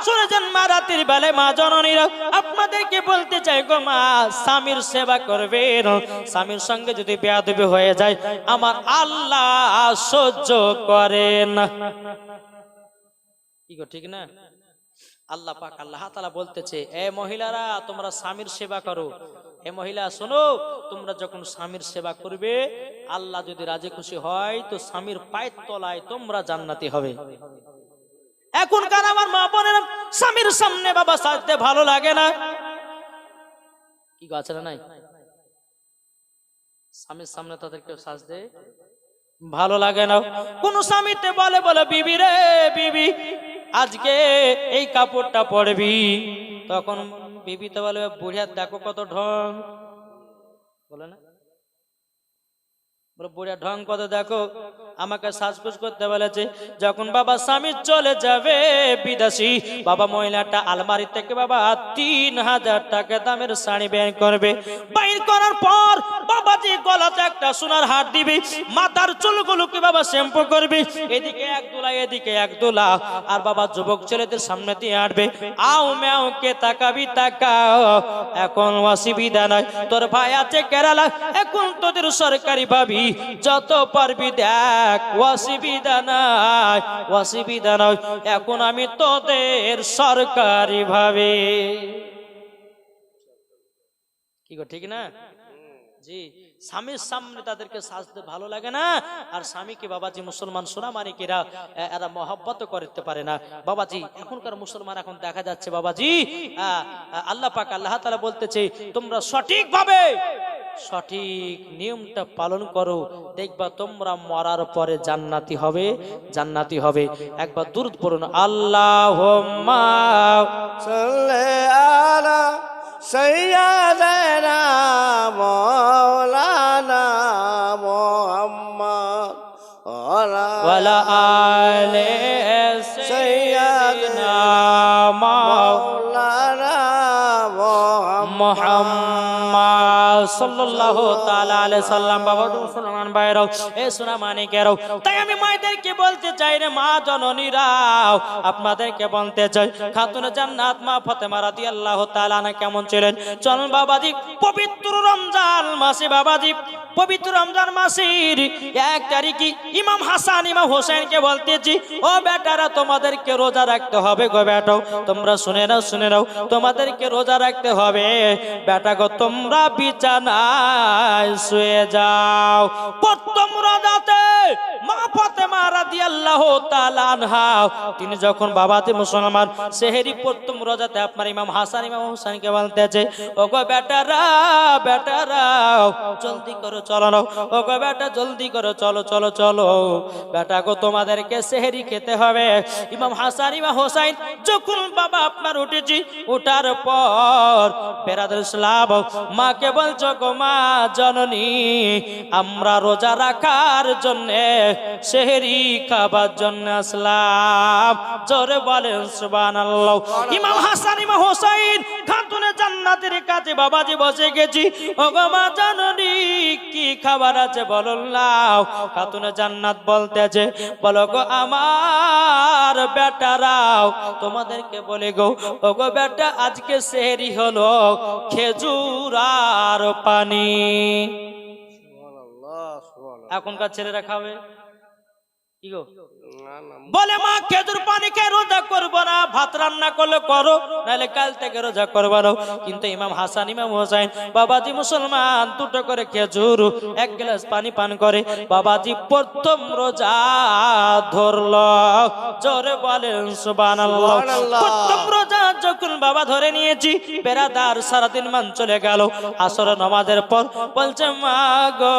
শুনে যান, মা রাতের বেলায় মা জননীরা, আপনাদেরকে বলতে চাই গো মা, স্বামীর সেবা করবেন। স্বামীর সঙ্গে যদি বেয়াদবি হয়ে যায় আমার আল্লাহ সহ্য করেন না। কি গো ঠিক না? আল্লাহ পাক আল্লাহ তাআলা বলতেছে, এ মহিলারা তোমরা স্বামীর সেবা করো। এ মহিলা শোনো, তোমরা যখন স্বামীর সেবা করবে আল্লাহ যদি রাজি খুশি হয় তো স্বামীর পায়ের তলায় তোমরা জান্নাতি হবে। এখনকার আমার মা বোনেরা স্বামীর সামনে বাবা সাজতে ভালো লাগে না, কি গো আছে না নাই? স্বামীর সামনে তাদেরকে সাজতে ভালো লাগে না। কোন স্বামীতে বলে বলে বিবি রে বিবি আজকে এই কাপড়টা পরবি, তখন বিবি তো বলে বুড়িয়া দেখো কত ঢং, বলে না, বুড়িয়া ঢং কত দেখো, আমাকে সাজগোজ করতে বলেছে। যখন বাবা স্বামী চলে যাবে বিদেশি, বাবা মহিলাটা আলমারি থেকে বাবা 3000 টাকা দামের শাড়ি বের করবে, বাইর করার পর বাবাজি গলাতে একটা সোনার হার দিবে, মাথার চুলগুলোকে বাবা শ্যাম্পু করবে, এদিকে এক দোলা এদিকে এক দোলা, আর বাবা যুবক ছেলেদের সামনে দিয়ে হাঁটবে, আও ম্যাও কে তাকাবি তাকাও, এখন অসুবিধা নাই, তোর ভাই আছে কেরালা, এখন তোদের সরকারি ভাবি যত পারবি দেখ, অসুবিধা নাই অসুবিধা নাই, এখন আমি তোদের সরকারি ভাবে। কি গো ঠিক না? জি, স্বামীর সামনে তাদেরকে সাজতে ভালো লাগে না, আর স্বামীকে বাবাজি মুসলমান সোনা মানিকেরা এরা মহব্বত করতে পারে না। বাবাজি এখনকার মুসলমান এখন দেখা যাচ্ছে বাবাজি, আল্লাহ পাক আল্লাহ তাআলা বলতেছে, তোমরা সঠিকভাবে সঠিক নিয়মটা পালন করো, দেখবা তোমরা মরার পরে জান্নাতি হবে, জান্নাতি হবে। একবার দুরূদ পড়ুন, আল্লাহুম্মা সাল্লি আলা সাইয়্যিদানা মাওলানা মুহাম্মদ ওয়ালা আলি সাইয়্যিদিনা মাওলানা মুহাম্মদ সাল্লাল্লাহু তাআলা আলাইহি সাল্লাম। বাবা মুসলমান ভাইরাও, এ সোনা মানিকেরাও, তাই আমি মায়েদেরকে বলতে চাই রে মা জননীরাও, আপনাদেরকে বলতে চাই, খাতুনে জান্নাত মা ফাতেমা রাদিয়াল্লাহু তাআলা আনহা কেমন ছিলেন? চলুন বাবাজি পবিত্র রমজান মাসে, বাবাজি পবিত্র রমজান মাসের 1 তারিখে ইমাম হাসান ইমাম হোসেনকে বলতেছি, ও বেটারা তোমাদেরকে রোজা রাখতে হবে গো বেটাও, তোমরা শুনে নাও তোমাদেরকে রোজা রাখতে হবে। বেটা গো তোমরা বিছানায় শুয়ে যাও, প্রথম রোজাতে মা ফাতেমা রাদিয়াল্লাহু তাআলা আনহা তিনি যখন বাবাতে মুসলমান সেহরি প্রথম রোজাতে আপনার ইমাম হাসান ইমাম হোসেনকে বলতেছে ওগো বেটারা বেটারা জলদি করো চলো না ওগো বেটা জলদি করো চলো চলো চলো বেটা গো তোমাদেরকে সেহরি খেতে হবে ইমাম হাসান ইমাম হোসেন যখন বাবা আপনার উঠেছি ওঠার পর বেরাদুল ইসলাম মাকে বলছো গো মা জননী আমরা রোজা রাখার জন্য সেহরি খাবার জন্য আসলাম জোরে বলেন সুবহানাল্লাহ ইমাম হাসান ইমাম হোসেন খাতুনে জান্নাতের কাছে বাবাজি বসে গেছি ওগো মা জননী কি খাবার আছে বলো না খাতুনে জান্নাত বলতেছে বলো গো আমার বেটারাও তোমাদেরকে বলে গো ওগো বেটা আজকে সেহরি হলো খেজুর আর পানি সুবহানাল্লাহ সুবহানাল্লাহ এখনকার ছেলেরা খাবে কি গো না না বলে মা খেজুর পানি খেয়ে রোজা করবো না ভাত রান্না করলে করো নাহলে কাল থেকে রোজা করবো না কিন্তু ইমাম হাসান ইমাম হোসেন বাবাজি মুসলমান দুটো করে খেজুর এক গ্লাস পানি পান করে বাবাজি প্রথম রোজা ধরলো জোরে বলেন সুবহানাল্লাহ সুবহানাল্লাহ। প্রথম রোজা যখন বাবা ধরে নিয়েছি বেরাদার সারাদিন মান চলে গেল আসর নামাজের পর বলছে মা গো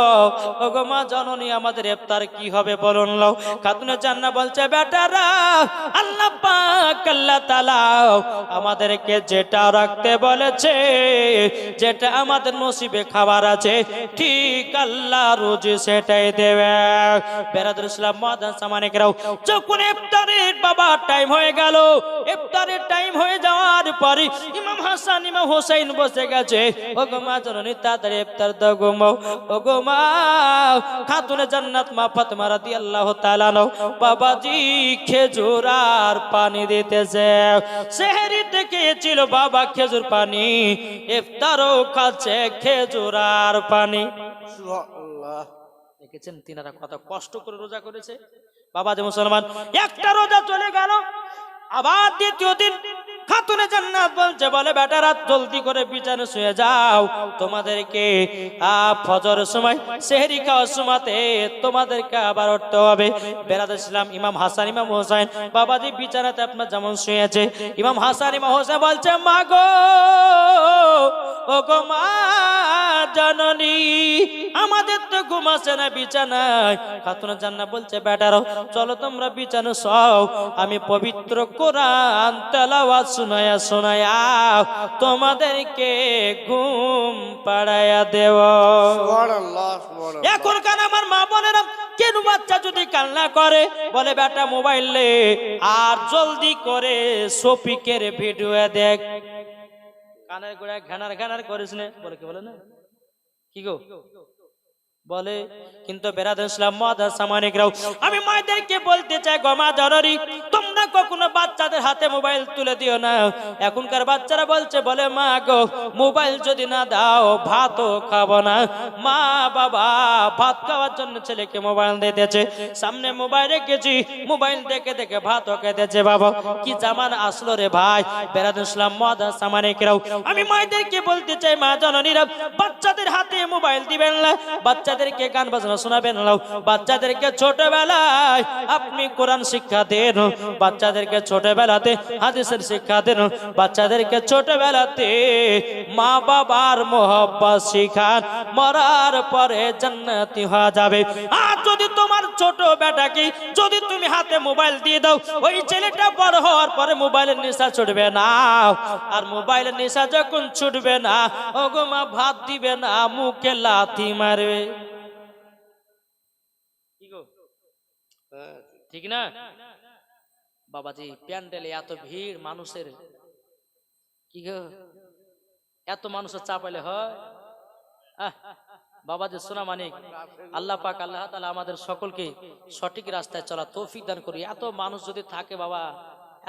ওগো মা জননী আমাদের ইফতার কি হবে বলুন লাও খাতুনে জান্নাত বলছে বেটারা আল্লাহ পাক আল্লাহ তাআলা আমাদেরকে যেটা রাখতে বলেছে যেটা আমাদের নসিবে খাবার আছে ঠিক আল্লাহ রোজ সেটাই দেবে বেরাদুল ইসলাম মাদান সামানিকরাও যখন ইফতারের বাবা টাইম হয়ে গেল ইফতারের টাইম হয়ে যাওয়ার পরে ইমাম হাসান ইমাম হোসেন বসে গেছে ওগো মা জননী তাড়াতাড়ি ইফতার দাও গো মা ওগো মা খাতুনে জান্নাত মা ফাতেমা রাদিয়াল্লাহু তাআলা বাবাজি খেজুর আর পানি দিতেছে সেহরি থেকে ছিল বাবা খেজুর পানি ইফতারও খাচ্ছে খেজুর আর পানি সুবহানাল্লাহ দেখেছেন তিনারা কত কষ্ট করে রোজা করেছে বাবা যে মুসলমান একটা রোজা চলে গেল আবার দ্বিতীয় দিন খাতুনে জান্নাত বলছে বলে বেটারা জলদি করে বিছানে শুয়ে যাও তোমাদেরকে ফজরের সময় সেহরি খাওয়ার সময়তে তোমাদেরকে আবার উঠতে হবে বেরাদুল ইসলাম ইমাম হাসান ইমাম হোসেন বাবাজি বিছানাতে আপনার যেমন শুয়েছে ইমাম হাসান ইমাম হোসেন বলছে মা গো ও গো মা জননী আমাদের তো ঘুম আসে না বিছানায় খাতুনে জান্নাত বলছে বেটারা চলো তোমরা বিছানে শোও আমি পবিত্র কোরআন তেলাওয়াত শোনায়া শোনায়া তোমাদেরকে ঘুম পাড়ায়া দেব সুবহানাল্লাহ সুবহানাল্লাহ এখনকার আমার মা বোনেরা কেন বাচ্চা যদি কান্না করে বলে বেটা মোবাইলে আর জলদি করে শফিকের ভিডিও দেখ কানের গোড়ায় ঘানার ঘানার করিস না বলে কি বলে না কি গো বলে কিন্তু বেরাদুল ইসলাম মাদার সামানিকরাও আমি মায়েদেরকে বলতে চাই গো মা জননী তোমরা কখনো বাচ্চাদের হাতে মোবাইল তুলে দিও না এখনকার বাচ্চারা বলছে বলে মা গো মোবাইল যদি না দাও ভাতও খাবো না মা বাবা ভাত খাওয়ার জন্য ছেলেকে মোবাইল দিতেছে সামনে মোবাইল রেখেছি মোবাইল দেখে দেখে ভাতও খেতেছে বাবা কি জামান আসলো রে ভাই বেরাদুল ইসলাম মাদার সামানিকরাও আমি মায়েদেরকে বলতে চাই মা জননীরা বাচ্চাদের হাতে মোবাইল দিবেন না বাচ্চাদেরকে গান বাজনা শোনাবেন না বাচ্চাদেরকে ছোটবেলায় আপনি কোরআন শিক্ষা দেন বাচ্চাদেরকে ছোটবেলাতে হাদিসের শিক্ষা দেন বাচ্চাদেরকে ছোটবেলাতে মা বাবার মোহব্বত শিখান মরার পরে জান্নাতি হওয়া যাবে আর যদি তোমার ছোট বেটাকে যদি তুমি হাতে মোবাইল দিয়ে দাও ওই ছেলেটা বড় হওয়ার পরে মোবাইলের নেশা ছুটবে না আর মোবাইলের নেশা যখন ছুটবে না ওগো মা ভাত দিবে না মুখে লাথি মারবে ঠিক না বাবাজি প্যান্ডেলে এত ভিড় মানুষের কি গো এত মানুষের চাপাইলে হয় বাবাজি সোনা মানিক আল্লাহ পাক আল্লাহ তাআলা আমাদের সকলকে সঠিক রাস্তায় চলা তৌফিক দান করি এত মানুষ যদি থাকে বাবা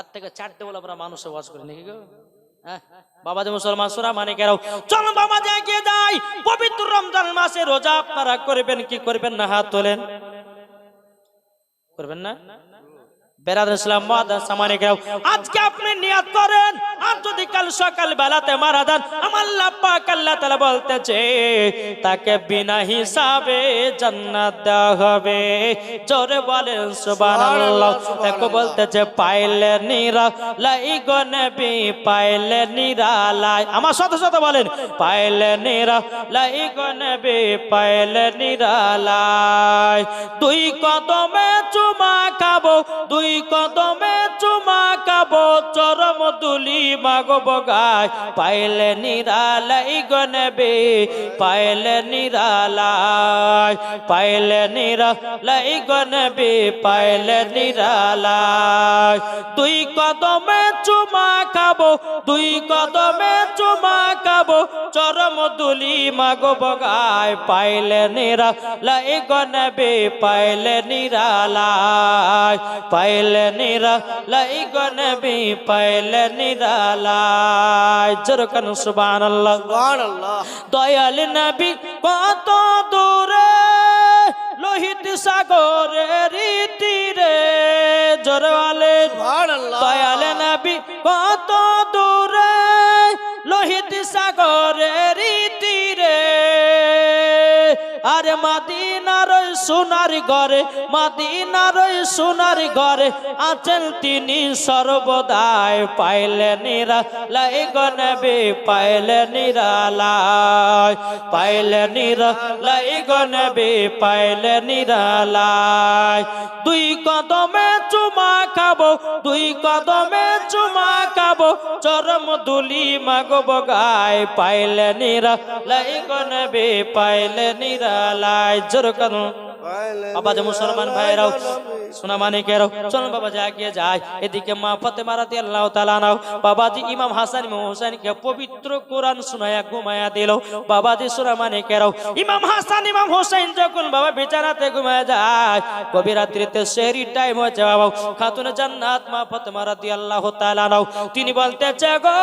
এর থেকে চারটে বলে আমরা মানুষে ওয়াজ করি নাকি গো বাবাজি মুসলমান সোনা মানিকেরাও চলো বাবাজি এগিয়ে যাই পবিত্র রমজান মাসে রোজা আপনারা করবেন কি করবেন না হাত তোলেন করবেন না বেরাদুল ইসলাম মাদার সামানিকরাও আজকে আপনি নিয়াত করেন আর যদি কাল সকাল বেলাতে মারা যান আমার আল্লাহ পাক আল্লাহ তাআলা বলতেছে তাকে বিনা হিসাবে জান্নাত দেওয়া হবে। জোরে বলেন সুবহানাল্লাহ। দেখো বলতেছে পাইলে নিরালাই গো নবী, পাইলে নিরালাই। আমার সাথে সাথে বলেন পাইলে নিরালাই গো নবী, পাইলে নিরালাই। দুই কদমে চুমা খাবো, দুই কদমে চুমা খাবো, চরম দুলি মাগব গায়। পাইলে নিরালাই গো নবী, পাইলে নিরালাই, পাইলে নিরালাই গো নবী, পাইলে নিরালাই। দুই কদমে চুমা খাবো, দুই কদমে চুমা খাবো, চরম দুলি মাগব গায়। পাইলে নিরালাই গো নবী, পাইলে নিরালাই, পাইলে নিরালাই গো নবী, পাইলে নিরালাই। যেরকম সুবহানাল্লাহ। সুবহানাল্লাহ। দয়াল নবী কত দূরে, লোহিত সাগরের তীরে। জোরে বলেন সুবহানাল্লাহ। দয়াল নবী কত দূরে, লোহিত সাগরের তীরে। আরে মদিনার সোনার ঘরে, মদিনার সোনার ঘরে আছেন তিনি সর্বদাই। পাইলে নিরালাই গো নবী, পাইলে নিরালাই, পাইলে নিরালাই গো নবী, পাইলে নিরালাই। দুই কদমে চুমা খাবো, দুই কদমে চুমা খাবো, চরম দুলি মাগব গায়। পাইলে নিরালাই গো নবী, পাইলে নিরালাই। যেরকম বাবা যে মুসলমান ভাইরাও সোনা মানিকেরাও চলুন বাবা যা গিয়ে যায়। এদিকে মা ফাতেমা রাদিয়াল্লাহু তাআলা নাও বাবাজি ইমাম হাসান ইমাম হোসেনকে পবিত্র কোরআন শোনায়া ঘুমায়া দিল। বাবাজি সোনা মানিকেরাও ইমাম হাসান ইমাম হোসেন যখন বাবা বিছানাতে ঘুমায়া যায়, গভীর রাত্রিতে সেহরি টাইম হয়েছে বাবা। খাতুন জান্নাত মা ফাতেমা রাদিয়াল্লাহু তাআলা নাও তিনি বলতেছে গো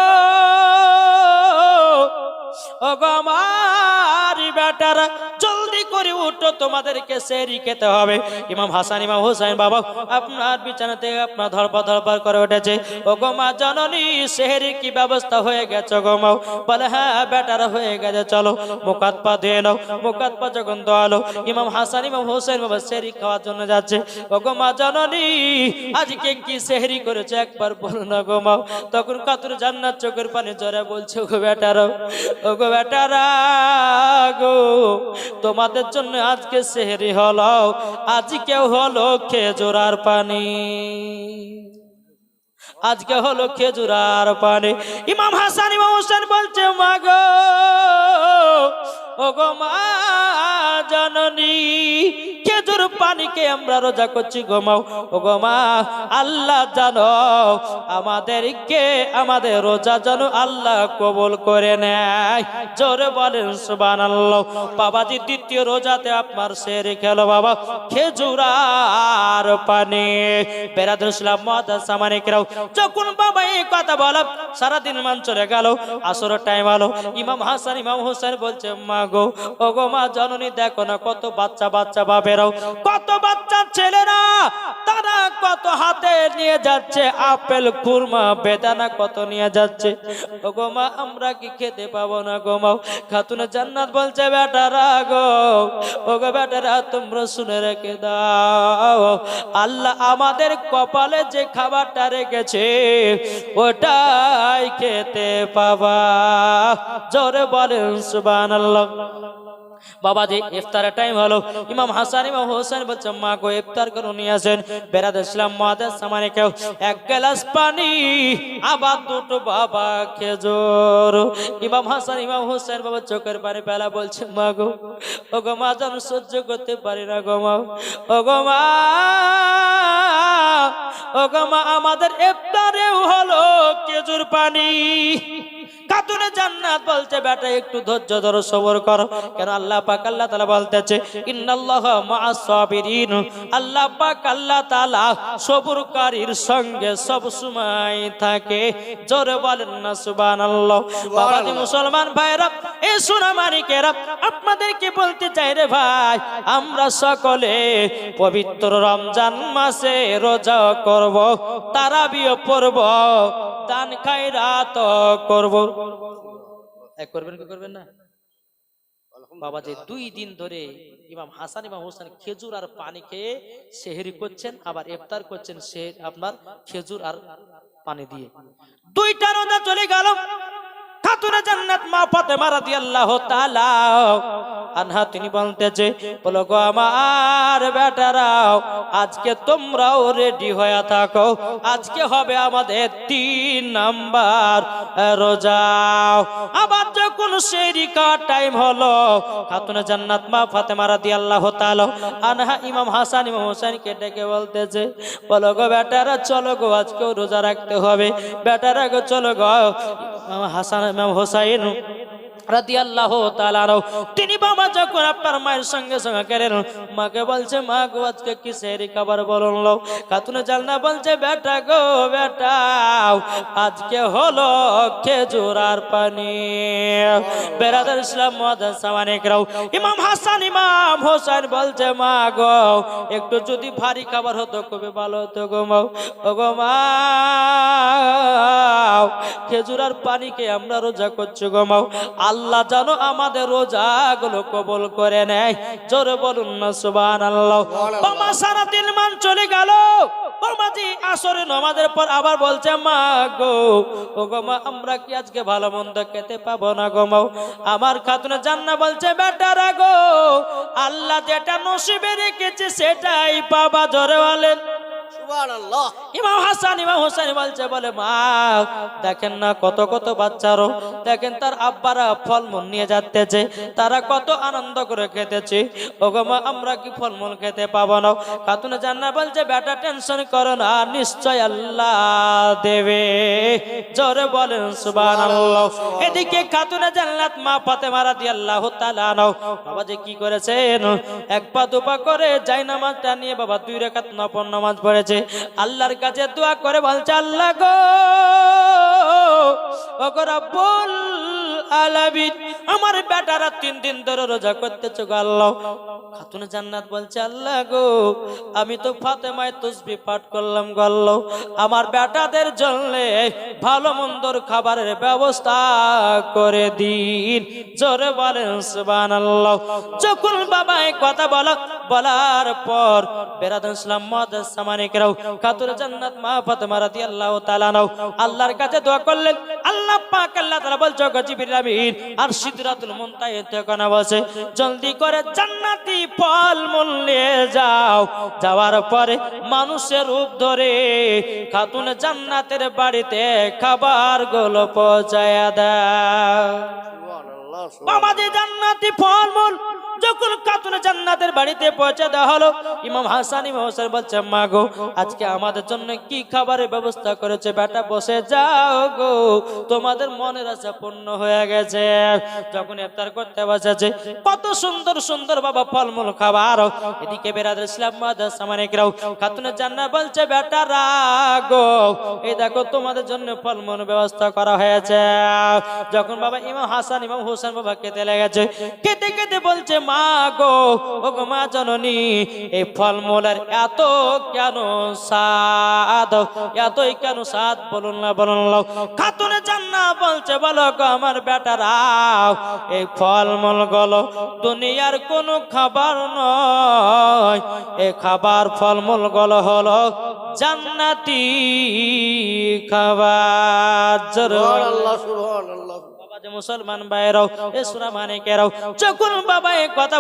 ও গো আমার বেটারা জলদি করে উঠো, তোমাদেরকে সেহরি খেতে হবে। ইমাম হাসান ইমাম হোসেন বাবা আপনার বিছানাতে আপনার ধরপড় ধরপড় করে উঠেছে। ও গো মা জননী সেহরি কি ব্যবস্থা হয়ে গেছে গো মা? বলে হ্যাঁ বেটারা হয়ে গেছে, চলো মুখ হাত পা ধুয়ে নাও। মুখ হাত পা যখন ধোয়ালো ইমাম হাসান ইমাম হোসেন বাবা সেহরি খাওয়ার জন্য যাচ্ছে। ও গো মা জননী আজকে কি সেহরি করেছে একবার বলো না গো মা। তখন কাতুর জান্নাত চোখের পানি জরে বলছে গো বেটারা, ও গো বেটারা গো তোমাদের জন্য আজকে সেহরি হলো, আজকে হলো খেজুর আর পানি, আজকে হলো খেজুর আর পানি। ইমাম হাসান ইমাম হোসেন বলছে মা গো ও গো মা জননী খেজুর পানিকে আমরা রোজা করছি গো মা। ও গো মা আল্লাহ জানো আমাদেরকে, আমাদের রোজা যেন আল্লাহ কবুল করে নেয়। জোরে বলেন সুবহানাল্লাহ। বাবাজি দ্বিতীয় রোজাতে আপনার সেহরি খেলো বাবা খেজুর আর পানি। বেরাদুল ইসলাম মুআদ্দাস মানিকরাও যখন বাবা এই কথা বলা সারাদিন মান চলে গেল, আসর টাইম হলো। ইমাম হাসান ইমাম হোসেন বলছে মা গো ও গো মা জননী দেখো না কত বাচ্চা বাচ্চা বাবেরাও, কত বাচ্চা ছেলেরা তারা কত হাতে নিয়ে যাচ্ছে আপেল খুরমা বেদানা কত নিয়ে যাচ্ছে। ও গো মা আমরা কি খেতে পাবো না গো মা? খাতুন জান্নাত বলছে বেটারা গো ও গো বেটারা তোমরা শুনে রেখে দাও, আল্লাহ আমাদের কপালে যে খাবারটা রেখেছে ওটাই খেতে পাবা। জোরে বলেন সুবহানাল্লাহ। বাবাজি ইফতারের টাইম হলো। ইমাম হাসান ইমাম হোসেন বলছে মা গো ইফতার করে নিয়ে আসেন। বেরাদুল ইসলাম মুআদ্দাস মানিকরাও এক গ্লাস পানি আবার দুটো বাবা খেজুর। ইমাম হাসান ইমাম হোসেন বাবা চোখের পানি ফেলা বলছে মা গো ও গো মা যেন সহ্য করতে পারি না গো মা। ও গো মা ও গো মা আমাদের ইফতারেও হলো খেজুর পানি। খাতুনে জান্নাত বলছে বেটা একটু ধৈর্য ধরো সবর করো, কেন আল্লাহ পাক আল্লাহ তাআলা বলতেছে ইন্নাল্লাহা মাআস সাবিরিন, আল্লাহ পাক আল্লাহ তাআলা সবরকারীর সঙ্গে সব সময় থাকে। জোরে বলেন না সুবহানাল্লাহ। বাবাজি মুসলমান ভাইরা এই সোনা মানিকেরা আপনাদেরকে বলতে চাই রে ভাই, আমরা সকলে পবিত্র রমজান মাসে রোজা করব, তারাবিও পড়ব, দান খায়রাত করব। এক করবেন কি করবেন না? বাবা যে 2 দিন ধরে ইমাম হাসান ইমাম হোসেন খেজুর আর পানি খেয়ে সেহরি করছেন, আবার ইফতার করছেন সে আপনার খেজুর আর পানি দিয়ে। 2টা রোজা চলে গেল। খাতুনে জান্নাত মা ফাতেমা রাদিয়াল্লাহু তাআলা আনহা তিনি বলতেছে, বলো গো আমার বেটারাও, আজকে তোমরাও রেডি হয়ে থাকো, আজকে হবে আমাদের 3 নাম্বার রোজা। আবার যখন সেহরি খাওয়ার টাইম হলো, খাতুনে জান্নাত মা ফাতেমা রাদিয়াল্লাহু তাআলা আনহা ইমাম হাসান ইমাম হোসেনকে ডেকে বলতেছে, বলো গো বেটারা চলো গো, আজকেও রোজা রাখতে হবে, বেটারা গো চলো গো। হাসান ইমাম হোসাইন রাদিয়াল্লাহু তাআলা তিনি বাবা যখন আপনার মায়ের সঙ্গে সঙ্গে গেলেন, মাকে বলছে, মা গো আজকে কি সেহরি খাবার বলুন লো? খাতুনে জান্নাত বলছে, বেটা গো বেটা, আজকে হলো খেজুর আর পানি। বেরাদার ইসলাম মুআজ্জাজ সামানিকরাও, ইমাম হাসান ইমাম হোসেন বলছে, মা গো একটু যদি ভারী খাবার হতো খুবই ভালো হতো গো মা। ও গো মা, খেজুর আর পানিকে আমরা রোজা করছি গো মা, আল্লাহ জানো আমাদের রোজাগুলো কবুল করে নেয়। জোরে বলুন না সুবহানাল্লাহ। বাবা সারা দিন মান চলে গেল। বাবাজি আসরে নামাজের পর আবার বলছে, মা গো ও গো মা, আমরা কি আজকে ভালো মন্দ খেতে পাবো না গো মা? আমার খাতুনে জান্নাত বলছে, বেটারা গো, আল্লাহ যেটা নসিবে রেখেছে সেটাই পাবা। জোরে বলেন সুবহানাল্লাহ। ইমাম হাসান ইমাম হোসেন বলছে, বলে মা দেখেন না কত কত বাচ্চারও দেখেন তার আব্বারা ফলমূল নিয়ে যাচ্ছে, তারা কত আনন্দ করে খেতেছে। ওগো মা, আমরা কি ফলমূল খেতে পাবো না? খাতুনে জান্নাত বলছে, বেটা টেনশন করো না, নিশ্চয় আল্লাহ দেবে। জোরে বলেন সুবহানাল্লাহ। এদিকে খাতুনে জান্নাত মা ফাতেমা রাদিয়াল্লাহু তাআলা বাবা যে কি করেছেন, এক পা দুপা করে জায়নামাজটা নিয়ে বাবা 2 রাকাত নফল নামাজ পড়েছে, আল্লাহর কাছে দোয়া করে বলছে, আল্লাহ গো ওগো রব্বুল আলামিন, আমার বেটারা 3 দিন ধরে রোজা করতেছে গো আল্লাহ। খাতুনে জান্নাত বলছে, আল্লাহ গো আমি তো ফাতেমায় তাসবিহ পাঠ করলাম গো আল্লাহ, আমার বেটাদের জন্য ভালো মন্দর খাবারের ব্যবস্থা করে দিন। জোরে বলেন সুবহানাল্লাহ। যখন বাবা এই কথা বলার পর বেরাদার ইসলাম মুআজ্জাজ সামানিকরাও, খাতুনে জান্নাত মা ফাতেমা রাদিয়াল্লাহু তাআলা আল্লাহর কাছে দোয়া করলেন। আল্লাহ পাক আল্লাহ তাআলা বলছে, জিবরিল আমিন আর সিদরাতুল মুনতাহা ঠিকানা বসে, জলদি করে জান্নাতি ফলমূল নিয়ে যাও। যাওয়ার পরে মানুষের রূপ ধরে খাতুনে জান্নাতের বাড়িতে খাবার গুলো পৌঁছায়া দাও। সুবহানাল্লাহ। বাবাজি জান্নাতি ফলমূল যখন খাতুনে জান্নাতের বাড়িতে পৌঁছে দেওয়া হলো, ইমাম হাসান ইমাম হোসেন বলছে, মা গো আজকে আমাদের জন্য কি খাবারের ব্যবস্থা করেছে? বেটা বসে যাও গো, তোমাদের মনের আশা পূর্ণ হয়ে গেছে। যখন ইফতার করতে বসেছে, কত সুন্দর সুন্দর বাবা ফলমূল খাবার। এদিকে বেরাদার ইসলাম মুআজ্জাজ সামানিকরাও, খাতুনে জান্নাত বলছে, বেটা রাগো, এই দেখো তোমাদের জন্য ফলমূল ব্যবস্থা করা হয়েছে। যখন বাবা ইমাম হাসান ইমাম হোসেন বাবা খেতে লেগেছে, খেতে খেতে বলছে, মা গো ও গো মা জননী, এই ফলমূলের এত কেন স্বাদ, এতই কেন স্বাদ বলুন না বলুন না। খাতুনে জান্নাত বলছে, বলো গো আমার বেটারা, এই ফলমূল গুলো দুনিয়ার কোন খাবার নয়, এই খাবার ফলমূল গুলো হলো জান্নাতি খাবার। সুবহানাল্লাহ। সুবহানাল্লাহ। মুসলমান ভাইরাও এ সূরা মানিকেরাও, যখন বাবা এই কথা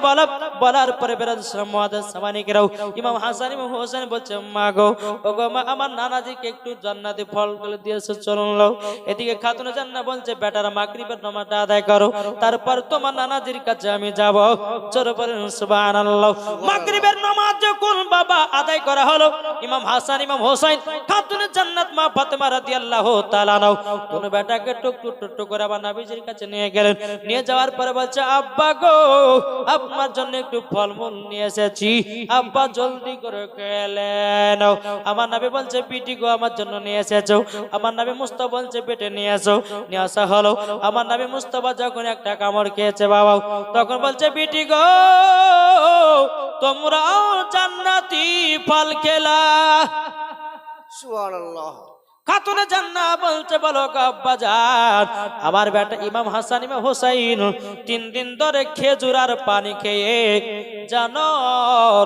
বলার পরে বেরাদার মুআজ্জাজ সামানিকেরাও, ইমাম হাসান ইমাম হোসেন বলছে, মা গো ও গো মা, আমার নানাজিকে একটু জান্নাতি ফলগুলো দিয়েছে, চলুন লও। এদিকে খাতুনে জান্নাত বলছে, বেটারা মাগরিবের নামাজটা আদায় করো, তারপর তোমার নানাজির কাছে আমি যাব। জোরে বলেন সুবহানাল্লাহ। মাগরিবের নামাজ যখন বাবা আদায় করা হলো, ইমাম হাসান ইমাম হোসেন খাতুনে জান্নাত মা ফাতেমা রাদিয়াল্লাহু তাআলা কোন বেটাকে টুকটুক করে আবার নবীজির কাছে নিয়ে গেলেন। নিয়ে যাওয়ার পরে বলছে, আব্বা গো আপনার জন্য একটু ফলমূল নিয়ে এসেছি, আব্বা জলদি করে খেলেন। আমার নবী বলছে, বিটি গো আমার জন্য নিয়ে এসেছো। আমার নবী মুস্তাফা বলছে, পেটে নিয়ে আসো। নিয়ে আসা হলো। আমার নবী মুস্তাফা যখন একটা কামড় খেয়েছে বাবা, তখন বলছে, বিটি গো তোমরাও জান্নাতি ফল খেলা। সুবহানাল্লাহ। খাতুনে জান্নাহ বলছে, বলো গো আব্বাজান, আমার বেটা ইমাম হাসান ইমাম হুসাইন 3 দিন ধরে খেজুর আর পানি খেয়ে জানো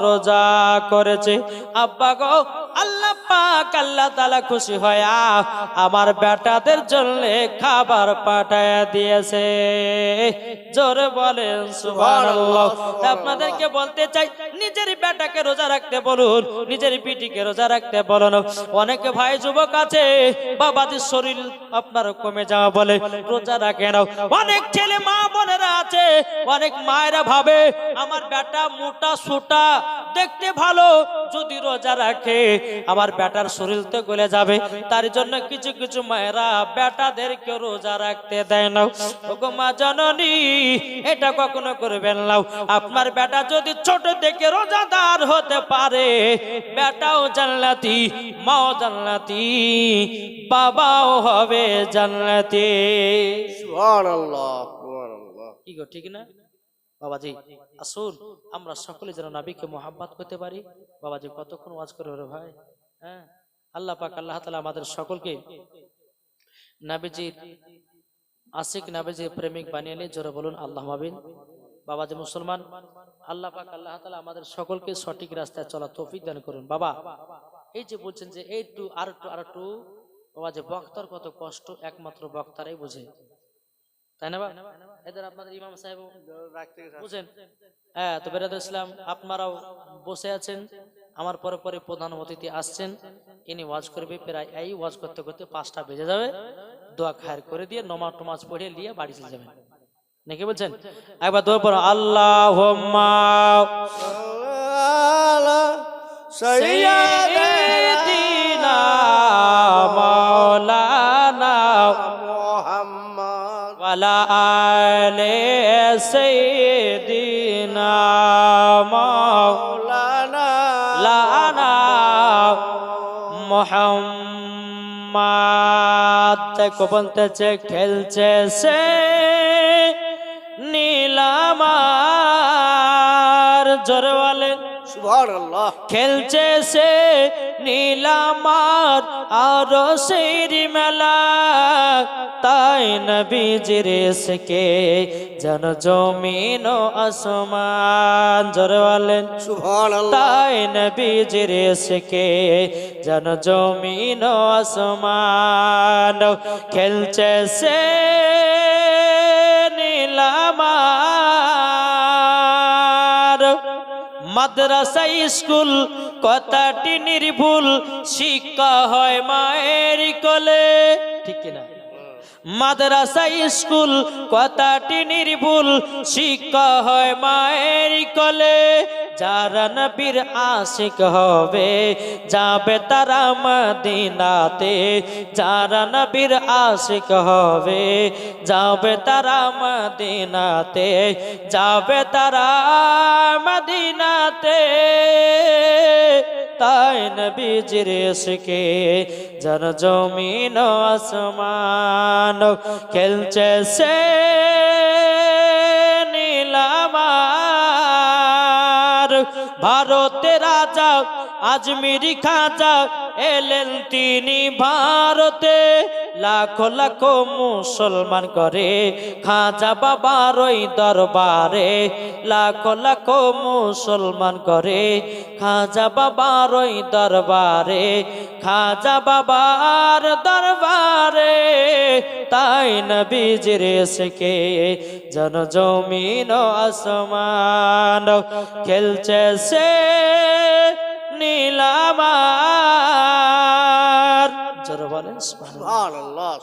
রোজা করেছে। আব্বা গো, আল্লাহ পাক আল্লাহ তাআলা খুশি হয়া আমার বেটাদের জন্য খাবার পাঠায় দিয়েছে। জোরে বলেন সুবহানাল্লাহ। আপনাদেরকে বলতে চাই, নিজের বেটাকে রোজা রাখতে বলুন, নিজের বিটিকে রোজা রাখতে বলুন। অনেক ভাই যুবক আছে, বাবাদের শরীর আপনার কমে যাওয়া বলে রোজা রাখে না। অনেক ছেলে মা বোনেরা আছে, অনেক মায়েরা ভাবে আমার বেটা মোটা সোটা দেখতে ভালো, যদি রোজা রাখে আমার বেটার শরীর তো গলে যাবে। তার জন্য কিছু কিছু মায়েরা বেটাদেরকে রোজা রাখতে দেয় না। ওগো মা জননী, এটা কখনো করবেন না। আপনার বেটা যদি ছোট থেকে রোজাদার হতে পারে, বেটাও জান্নাতি, মাও জান্নাতি, বাবাও হবে জান্নাতি। সুবহানাল্লাহ সুবহানাল্লাহ। কি গো, ঠিক না বাবাজি? আসুন আমরা সকলে যেন নবীকে মোহাব্বত করতে পারি। বাবাজি কতক্ষণ ওয়াজ করে রে ভাই। হ্যাঁ, আল্লাহ পাক আল্লাহ তাআলা আমাদের সকলকে নবীজির আশিক, নবীজির প্রেমিক বানিয়ে নিয়ে জোরে বলুন আল্লাহুম্মা আমিন। বাবাজি মুসলমান, আল্লাহ পাক আল্লাহ তাআলা আমাদের সকলকে সঠিক রাস্তায় চলা তৌফিক দান করুন। বাবা এই যে বলছেন যে একটু আর একটু, বাবাজি বক্তার কত কষ্ট একমাত্র বক্তারাই বোঝে, তাই না? এদের আপনাদের ইমাম সাহেব বুঝেন। হ্যাঁ, তো বেরাদ ইসলাম আপনারাও বসে আছেন, আমার পরে পরে প্রধান অতিথি আসছেন, ইনি ওয়াজ করবে। প্রায় এই ওয়াজ করতে করতে 5টা বেজে যাবে। দোয়া খায়ের করে দিয়ে নমাজ টমাজ পড়ে নিয়ে বাড়ি চলে যাবেন, নাকি বলছেন? একবার দোয়া পড়ো, আল্লাহুম্মা সাইয়্যিদিনা মাওলানা মুহাম্মদ ওয়ালা আলে সাইয়্যিদিনা মাওলানা মুহাম্মদ। দেখো বলতেছে খেলছে সে নীলামার, জোরে বলেন সুবহানাল্লাহ। খেলছে সে নীলামার আর সেই মেলা, তাই নবীজির ইশকে জন জমিন ও আসমান, জোরে বলেন সুবহানাল্লাহ। তাই নবীজির ইশকে জন জমিন ও আসমান। খেলছে সে নীলামার, মাদ্রাসা স্কুল কথাটি নির্ভুল, শিক্ষা হয় মায়ের কোলে, ঠিক কিনা? মাদ্রাসা স্কুল কথাটি নির্ভুল, শিক্ষা হয় মায়ের কোলে। যারা নবীর আশিক হবে যাবে তারা মদিনাতে, যারা নবীর আশিক হবে যাবে তারা মদিনাতে, যাবে তারা মদিনাতে। তাই নবীজির ইশকে জন জমিন ও আসমান। খেলছে সে নীলামার, ভারতের রাজা আজমিরি খাজা এলেন তিনি ভারতে, লাখো লাখো মুসলমান করে খাজা বাবার ওই দরবারে, লাখো লাখো মুসলমান করে খাজা বাবার ওই দরবারে, খাজা বাবার দরবারে। তাই নবীজির ইশকে জন জমিন ও আসমান। খেলছে সে নীলামার, জোরে বলেন সুবহানাল্লাহ। সুবহানাল্লাহ।